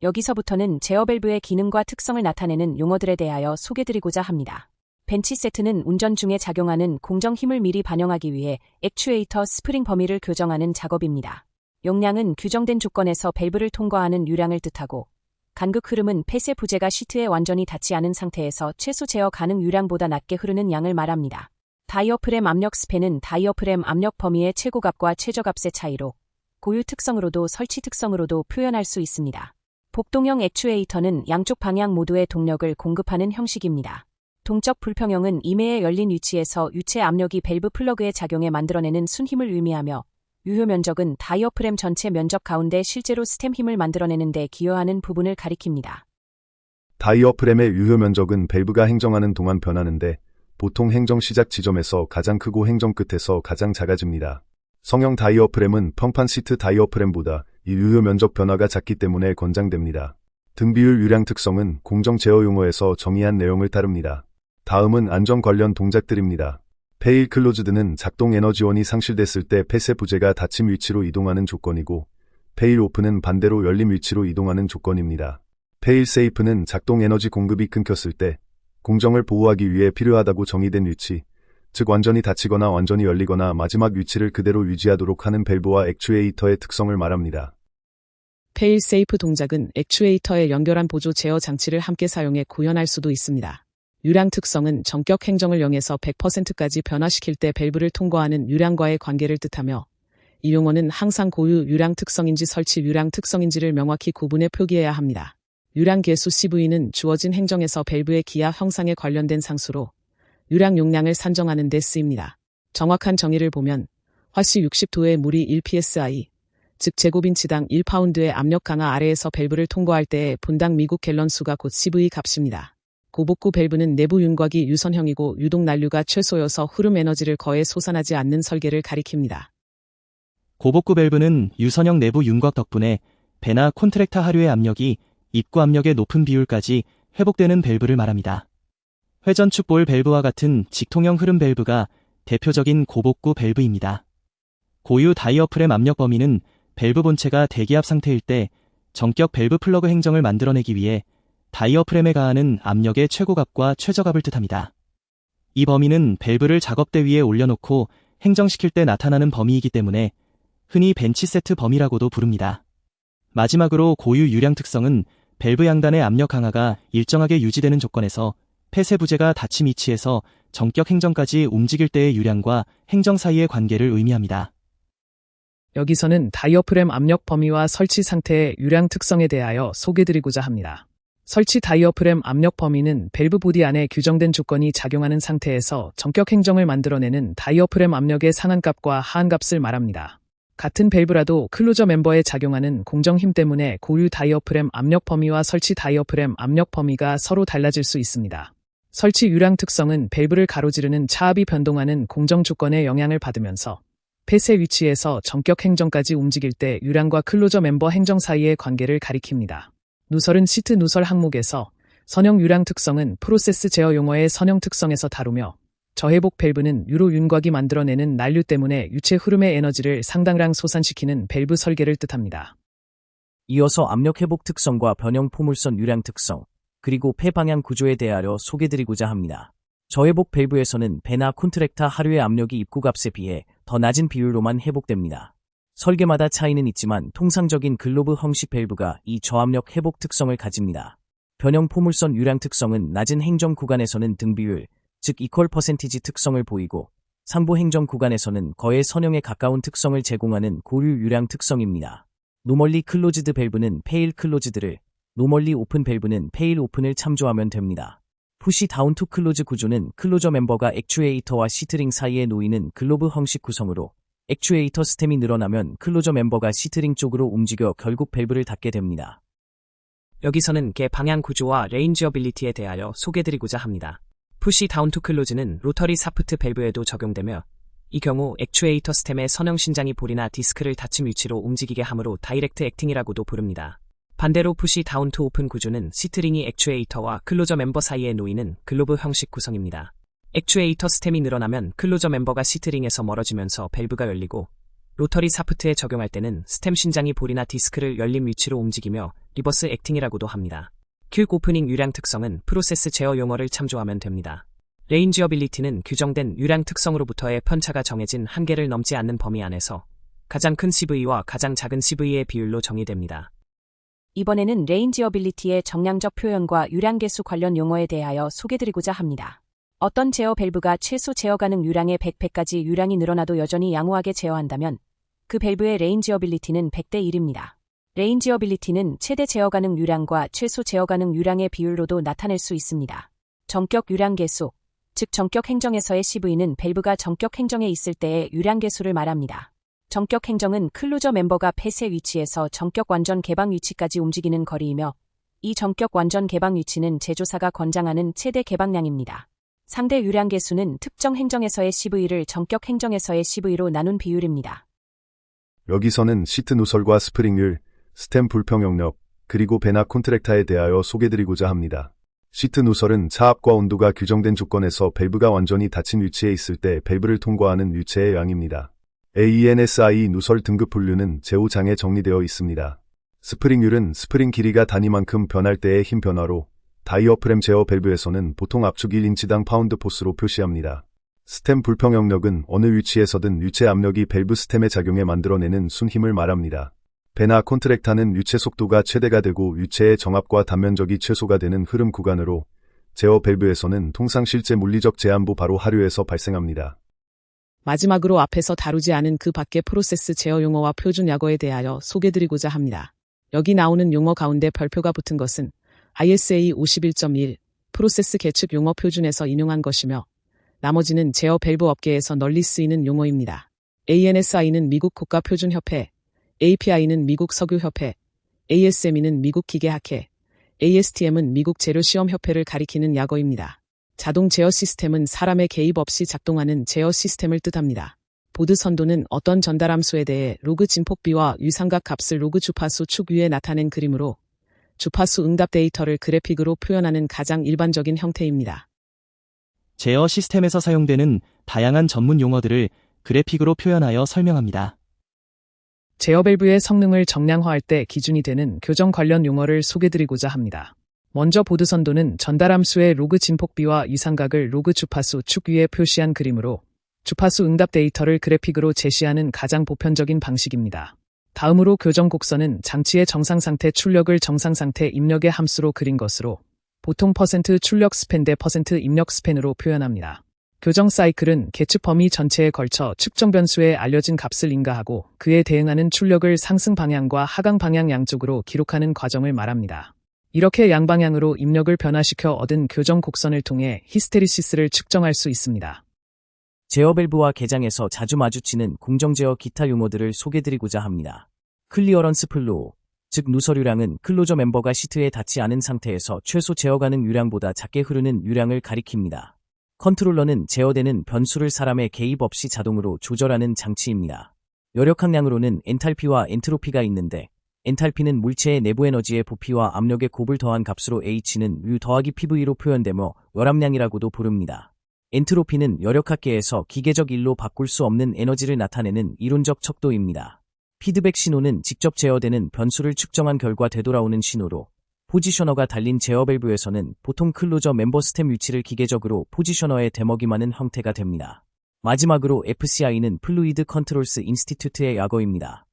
여기서부터는 제어 밸브의 기능과 특성을 나타내는 용어들에 대하여 소개드리고자 합니다. 벤치 세트는 운전 중에 작용하는 공정 힘을 미리 반영하기 위해 액추에이터 스프링 범위를 교정하는 작업입니다. 용량은 규정된 조건에서 밸브를 통과하는 유량을 뜻하고 간극 흐름은 폐쇄 부재가 시트에 완전히 닿지 않은 상태에서 최소 제어 가능 유량보다 낮게 흐르는 양을 말합니다. 다이어프램 압력 스팬은 다이어프램 압력 범위의 최고값과 최저값의 차이로 고유 특성으로도 설치 특성으로도 표현할 수 있습니다. 복동형 액추에이터는 양쪽 방향 모두의 동력을 공급하는 형식입니다. 동적 불평형은 이매에 열린 위치에서 유체 압력이 밸브 플러그의 작용에 만들어내는 순힘을 의미하며 유효 면적은 다이어프램 전체 면적 가운데 실제로 스템 힘을 만들어내는 데 기여하는 부분을 가리킵니다. 다이어프램의 유효 면적은 밸브가 행정하는 동안 변하는데 보통 행정 시작 지점에서 가장 크고 행정 끝에서 가장 작아집니다. 성형 다이어프램은 평판 시트 다이어프램보다 이 유효 면적 변화가 작기 때문에 권장됩니다. 등비율 유량 특성은 공정 제어 용어에서 정의한 내용을 따릅니다. 다음은 안전 관련 동작들입니다. 페일 클로즈드는 작동 에너지원이 상실됐을 때 폐쇄 부재가 닫힘 위치로 이동하는 조건이고 페일 오픈은 반대로 열림 위치로 이동하는 조건입니다. 페일 세이프는 작동 에너지 공급이 끊겼을 때 공정을 보호하기 위해 필요하다고 정의된 위치, 즉 완전히 닫히거나 완전히 열리거나 마지막 위치를 그대로 유지하도록 하는 밸브와 액추에이터의 특성을 말합니다. 페일 세이프 동작은 액추에이터에 연결한 보조 제어 장치를 함께 사용해 구현할 수도 있습니다. 유량 특성은 전격 행정을 0에서 100%까지 변화시킬 때 밸브를 통과하는 유량과의 관계를 뜻하며 이 용어는 항상 고유 유량 특성인지 설치 유량 특성인지를 명확히 구분해 표기해야 합니다. 유량 계수 CV는 주어진 행정에서 밸브의 기하 형상에 관련된 상수로 유량 용량을 산정하는 데 쓰입니다. 정확한 정의를 보면 화씨 60도의 물이 1psi, 즉 제곱인치당 1파운드의 압력 강화 아래에서 밸브를 통과할 때의 분당 미국 갤런 수가 곧 CV 값입니다. 고복구 밸브는 내부 윤곽이 유선형이고 유동 난류가 최소여서 흐름 에너지를 거의 솟아나지 않는 설계를 가리킵니다. 고복구 밸브는 유선형 내부 윤곽 덕분에 배나 콘트랙터 하류의 압력이 입구 압력의 높은 비율까지 회복되는 밸브를 말합니다. 회전축볼 밸브와 같은 직통형 흐름 밸브가 대표적인 고복구 밸브입니다. 고유 다이어프램 압력 범위는 밸브 본체가 대기압 상태일 때 전격 밸브 플러그 행정을 만들어내기 위해 다이어프램에 가하는 압력의 최고값과 최저값을 뜻합니다. 이 범위는 밸브를 작업대 위에 올려놓고 행정시킬 때 나타나는 범위이기 때문에 흔히 벤치 세트 범위라고도 부릅니다. 마지막으로 고유 유량 특성은 밸브 양단의 압력 강화가 일정하게 유지되는 조건에서 폐쇄 부재가 닫힘 위치에서 전격 행정까지 움직일 때의 유량과 행정 사이의 관계를 의미합니다. 여기서는 다이어프램 압력 범위와 설치 상태의 유량 특성에 대하여 소개드리고자 합니다. 설치 다이어프램 압력 범위는 밸브 보디 안에 규정된 조건이 작용하는 상태에서 전격 행정을 만들어내는 다이어프램 압력의 상한값과 하한값을 말합니다. 같은 밸브라도 클로저 멤버에 작용하는 공정 힘 때문에 고유 다이어프램 압력 범위와 설치 다이어프램 압력 범위가 서로 달라질 수 있습니다. 설치 유량 특성은 밸브를 가로지르는 차압이 변동하는 공정 조건에 영향을 받으면서 폐쇄 위치에서 전격 행정까지 움직일 때 유량과 클로저 멤버 행정 사이의 관계를 가리킵니다. 누설은 시트 누설 항목에서 선형 유량 특성은 프로세스 제어 용어의 선형 특성에서 다루며 저회복 밸브는 유로 윤곽이 만들어내는 난류 때문에 유체 흐름의 에너지를 상당량 솟아시키는 밸브 설계를 뜻합니다. 이어서 압력 회복 특성과 변형 포물선 유량 특성, 그리고 폐 방향 구조에 대하여 소개드리고자 합니다. 저회복 밸브에서는 배나 콘트랙타 하류의 압력이 입구값에 비해 더 낮은 비율로만 회복됩니다. 설계마다 차이는 있지만 통상적인 글로브 형식 밸브가 이 저압력 회복 특성을 가집니다. 변형 포물선 유량 특성은 낮은 행정 구간에서는 등비율, 즉 이퀄 퍼센티지 특성을 보이고 상부 행정 구간에서는 거의 선형에 가까운 특성을 제공하는 고류 유량 특성입니다. 노멀리 클로즈드 밸브는 페일 클로즈드를, 노멀리 오픈 밸브는 페일 오픈을 참조하면 됩니다. 푸시 다운 투 클로즈 구조는 클로저 멤버가 액추에이터와 시트링 사이에 놓이는 글로브 형식 구성으로 액추에이터 스템이 늘어나면 클로저 멤버가 시트링 쪽으로 움직여 결국 밸브를 닫게 됩니다. 여기서는 개 방향 구조와 레인지어빌리티에 대하여 소개드리고자 합니다. 푸시 다운 투 클로즈는 로터리 사프트 밸브에도 적용되며 이 경우 액추에이터 스템의 선형 신장이 볼이나 디스크를 닫힘 위치로 움직이게 하므로 다이렉트 액팅이라고도 부릅니다. 반대로 푸시 다운 투 오픈 구조는 시트링이 액추에이터와 클로저 멤버 사이에 놓이는 글로브 형식 구성입니다. 액추에이터 스템이 늘어나면 클로저 멤버가 시트링에서 멀어지면서 밸브가 열리고 로터리 사프트에 적용할 때는 스템 신장이 볼이나 디스크를 열린 위치로 움직이며 리버스 액팅이라고도 합니다. 큐 오프닝 유량 특성은 프로세스 제어 용어를 참조하면 됩니다. 레인지어빌리티는 규정된 유량 특성으로부터의 편차가 정해진 한계를 넘지 않는 범위 안에서 가장 큰 CV와 가장 작은 CV의 비율로 정의됩니다. 이번에는 레인지어빌리티의 정량적 표현과 유량계수 관련 용어에 대하여 소개드리고자 합니다. 어떤 제어 밸브가 최소 제어 가능 유량의 100배까지 유량이 늘어나도 여전히 양호하게 제어한다면 그 밸브의 레인지어빌리티는 100대 1입니다. 레인지어빌리티는 최대 제어 가능 유량과 최소 제어 가능 유량의 비율로도 나타낼 수 있습니다. 정격 유량계수, 즉 정격 행정에서의 CV는 밸브가 정격 행정에 있을 때의 유량계수를 말합니다. 정격 행정은 클로저 멤버가 폐쇄 위치에서 정격 완전 개방 위치까지 움직이는 거리이며 이 정격 완전 개방 위치는 제조사가 권장하는 최대 개방량입니다. 상대 유량계수는 특정 행정에서의 CV를 정격 행정에서의 CV로 나눈 비율입니다. 여기서는 시트 누설과 스프링률, 스템 불평 영역, 그리고 배나 콘트랙타에 대하여 소개드리고자 합니다. 시트 누설은 차압과 온도가 규정된 조건에서 밸브가 완전히 닫힌 위치에 있을 때 밸브를 통과하는 유체의 양입니다. AENSI 누설 등급 분류는 제5장에 정리되어 있습니다. 스프링률은 스프링 길이가 단위만큼 변할 때의 힘 변화로 다이어프램 제어 밸브에서는 보통 압축 1인치당 파운드 포스로 표시합니다. 스템 불평 영역은 어느 위치에서든 유체 압력이 밸브 스템의 작용에 만들어내는 순힘을 말합니다. 배나 콘트랙타는 유체 속도가 최대가 되고 유체의 정압과 단면적이 최소가 되는 흐름 구간으로 제어 밸브에서는 통상 실제 물리적 제한부 바로 하류에서 발생합니다. 마지막으로 앞에서 다루지 않은 그 밖의 프로세스 제어 용어와 표준 약어에 대하여 소개드리고자 합니다. 여기 나오는 용어 가운데 별표가 붙은 것은 ISA 51.1 프로세스 계측 용어 표준에서 인용한 것이며 나머지는 제어 밸브 업계에서 널리 쓰이는 용어입니다. ANSI는 미국 국가표준협회, API는 미국 석유협회, ASME는 미국 기계학회, ASTM은 미국 재료시험협회를 가리키는 약어입니다. 자동 제어 시스템은 사람의 개입 없이 작동하는 제어 시스템을 뜻합니다. 보드 선도는 어떤 전달함수에 대해 로그 진폭비와 유상각 값을 로그 주파수 축 위에 나타낸 그림으로 주파수 응답 데이터를 그래픽으로 표현하는 가장 일반적인 형태입니다. 제어 시스템에서 사용되는 다양한 전문 용어들을 그래픽으로 표현하여 설명합니다. 제어 밸브의 성능을 정량화할 때 기준이 되는 교정 관련 용어를 소개드리고자 합니다. 먼저 보드 선도는 전달함수의 로그 진폭비와 유상각을 로그 주파수 축 위에 표시한 그림으로 주파수 응답 데이터를 그래픽으로 제시하는 가장 보편적인 방식입니다. 다음으로 교정 곡선은 장치의 정상상태 출력을 정상상태 입력의 함수로 그린 것으로 보통 % 출력 스팬 대 % 입력 스팬으로 표현합니다. 교정 사이클은 계측 범위 전체에 걸쳐 측정 변수에 알려진 값을 인가하고 그에 대응하는 출력을 상승 방향과 하강 방향 양쪽으로 기록하는 과정을 말합니다. 이렇게 양방향으로 입력을 변화시켜 얻은 교정 곡선을 통해 히스테리시스를 측정할 수 있습니다. 제어 밸브와 개장에서 자주 마주치는 공정 제어 기타 용어들을 소개드리고자 합니다. 클리어런스 플로우, 즉 누설유량은 클로저 멤버가 시트에 닿지 않은 상태에서 최소 제어 가능 유량보다 작게 흐르는 유량을 가리킵니다. 컨트롤러는 제어되는 변수를 사람의 개입 없이 자동으로 조절하는 장치입니다. 열역항량으로는 엔탈피와 엔트로피가 있는데 엔탈피는 물체의 내부 에너지의 부피와 압력의 곱을 더한 값으로 H는 U 더하기 PV로 표현되며 열압량이라고도 부릅니다. 엔트로피는 여력학계에서 기계적 일로 바꿀 수 없는 에너지를 나타내는 이론적 척도입니다. 피드백 신호는 직접 제어되는 변수를 측정한 결과 되돌아오는 신호로, 포지셔너가 달린 제어 밸브에서는 보통 클로저 멤버 스템 위치를 기계적으로 포지셔너에 대먹임하는 형태가 됩니다. 마지막으로 FCI는 플루이드 컨트롤스 인스티튜트의 약어입니다.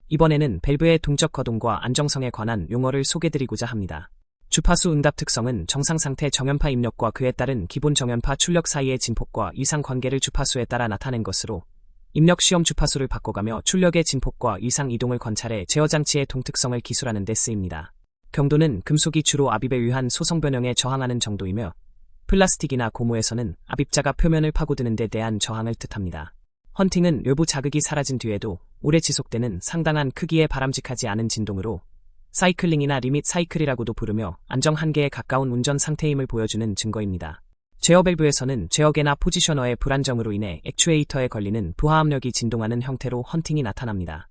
이번에는 밸브의 동적 거동과 안정성에 관한 용어를 소개드리고자 합니다. 주파수 응답 특성은 정상상태 정연파 입력과 그에 따른 기본 정연파 출력 사이의 진폭과 이상 관계를 주파수에 따라 나타낸 것으로, 입력 시험 주파수를 바꿔가며 출력의 진폭과 이상 이동을 관찰해 제어장치의 동특성을 기술하는 데 쓰입니다. 경도는 금속이 주로 압입에 의한 소성 변형에 저항하는 정도이며, 플라스틱이나 고무에서는 압입자가 표면을 파고드는 데 대한 저항을 뜻합니다. 헌팅은 외부 자극이 사라진 뒤에도 오래 지속되는 상당한 크기의 바람직하지 않은 진동으로 사이클링이나 리밋 사이클이라고도 부르며 안정 한계에 가까운 운전 상태임을 보여주는 증거입니다. 제어 밸브에서는 제어계나 포지셔너의 불안정으로 인해 액추에이터에 걸리는 부하 압력이 진동하는 형태로 헌팅이 나타납니다.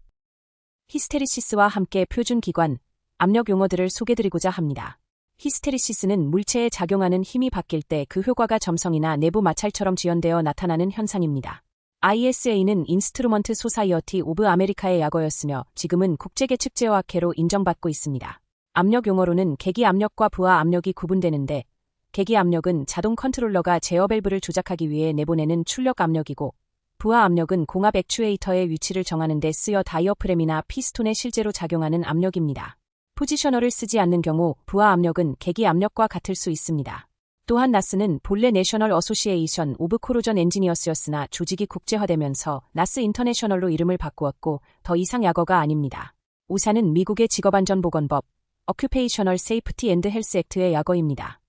히스테리시스와 함께 표준 기관, 압력 용어들을 소개드리고자 합니다. 히스테리시스는 물체에 작용하는 힘이 바뀔 때 그 효과가 점성이나 내부 마찰처럼 지연되어 나타나는 현상입니다. ISA는 인스트루먼트 소사이어티 오브 아메리카의 약어였으며 지금은 국제계측 제어학회로 인정받고 있습니다. 압력 용어로는 계기 압력과 부하 압력이 구분되는데, 계기 압력은 자동 컨트롤러가 제어 밸브를 조작하기 위해 내보내는 출력 압력이고, 부하 압력은 공압 액추에이터의 위치를 정하는 데 쓰여 다이어프램이나 피스톤에 실제로 작용하는 압력입니다. 포지셔너를 쓰지 않는 경우 부하 압력은 계기 압력과 같을 수 있습니다. 또한 나스는 본래 내셔널 어소시에이션 오브 코로전 엔지니어스였으나 조직이 국제화되면서 나스 인터내셔널로 이름을 바꾸었고 더 이상 약어가 아닙니다. 우사는 미국의 직업안전보건법, 어큐페이셔널 세이프티 앤드 헬스 액트의 약어입니다.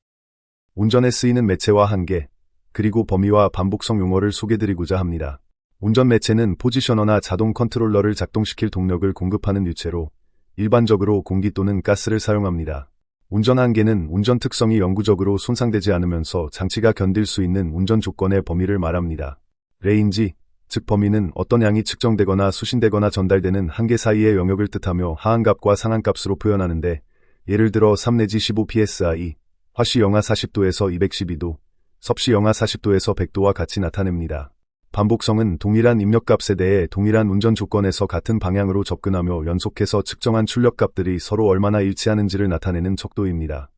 운전에 쓰이는 매체와 한계, 그리고 범위와 반복성 용어를 소개드리고자 합니다. 운전 매체는 포지셔너나 자동 컨트롤러를 작동시킬 동력을 공급하는 유체로 일반적으로 공기 또는 가스를 사용합니다. 운전 한계는 운전 특성이 영구적으로 손상되지 않으면서 장치가 견딜 수 있는 운전 조건의 범위를 말합니다. 레인지, 즉 범위는 어떤 양이 측정되거나 수신되거나 전달되는 한계 사이의 영역을 뜻하며 하한값과 상한값으로 표현하는데, 예를 들어 3 내지 15 psi, 화씨 영하 40도에서 212도, 섭씨 영하 40도에서 100도와 같이 나타냅니다. 반복성은 동일한 입력값에 대해 동일한 운전 조건에서 같은 방향으로 접근하며 연속해서 측정한 출력값들이 서로 얼마나 일치하는지를 나타내는 척도입니다.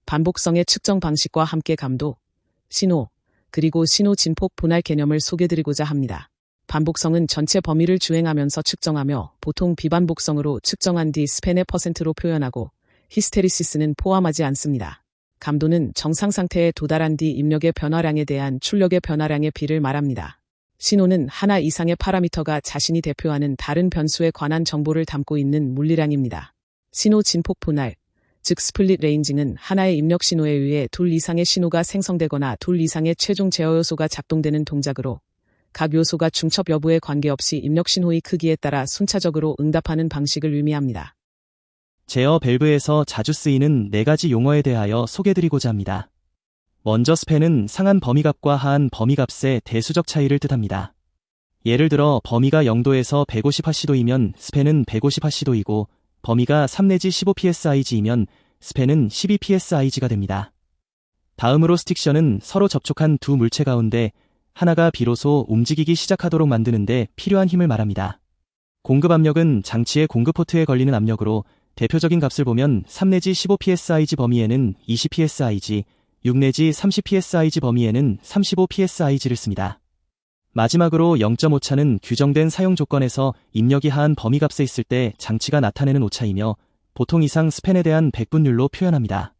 반복성의 측정 방식과 함께 감도, 신호, 그리고 신호 진폭 분할 개념을 소개드리고자 합니다. 반복성은 전체 범위를 주행하면서 측정하며 보통 비반복성으로 측정한 뒤 스팬의 %로 표현하고, 히스테리시스는 포함하지 않습니다. 감도는 정상 상태에 도달한 뒤 입력의 변화량에 대한 출력의 변화량의 비를 말합니다. 신호는 하나 이상의 파라미터가 자신이 대표하는 다른 변수에 관한 정보를 담고 있는 물리량입니다. 신호 진폭 분할, 즉 스플릿 레인징은 하나의 입력 신호에 의해 둘 이상의 신호가 생성되거나 둘 이상의 최종 제어 요소가 작동되는 동작으로, 각 요소가 중첩 여부에 관계없이 입력 신호의 크기에 따라 순차적으로 응답하는 방식을 의미합니다. 제어 밸브에서 자주 쓰이는 4가지 용어에 대하여 소개드리고자 합니다. 먼저 스팬은 상한 범위값과 하한 범위값의 대수적 차이를 뜻합니다. 예를 들어 범위가 0도에서 150하시도이면 스팬은 150하시도이고, 범위가 3 내지 15 psig이면 스팬은 12 psig가 됩니다. 다음으로 스틱션은 서로 접촉한 두 물체 가운데 하나가 비로소 움직이기 시작하도록 만드는데 필요한 힘을 말합니다. 공급 압력은 장치의 공급 포트에 걸리는 압력으로, 대표적인 값을 보면 3 내지 15 psig 범위에는 20 psig, 6 내지 30 psig 범위에는 35 psig를 씁니다. 마지막으로 0.5차는 규정된 사용 조건에서 입력이 하한 범위값에 있을 때 장치가 나타내는 오차이며, 보통 이상 스팬에 대한 백분율로 표현합니다.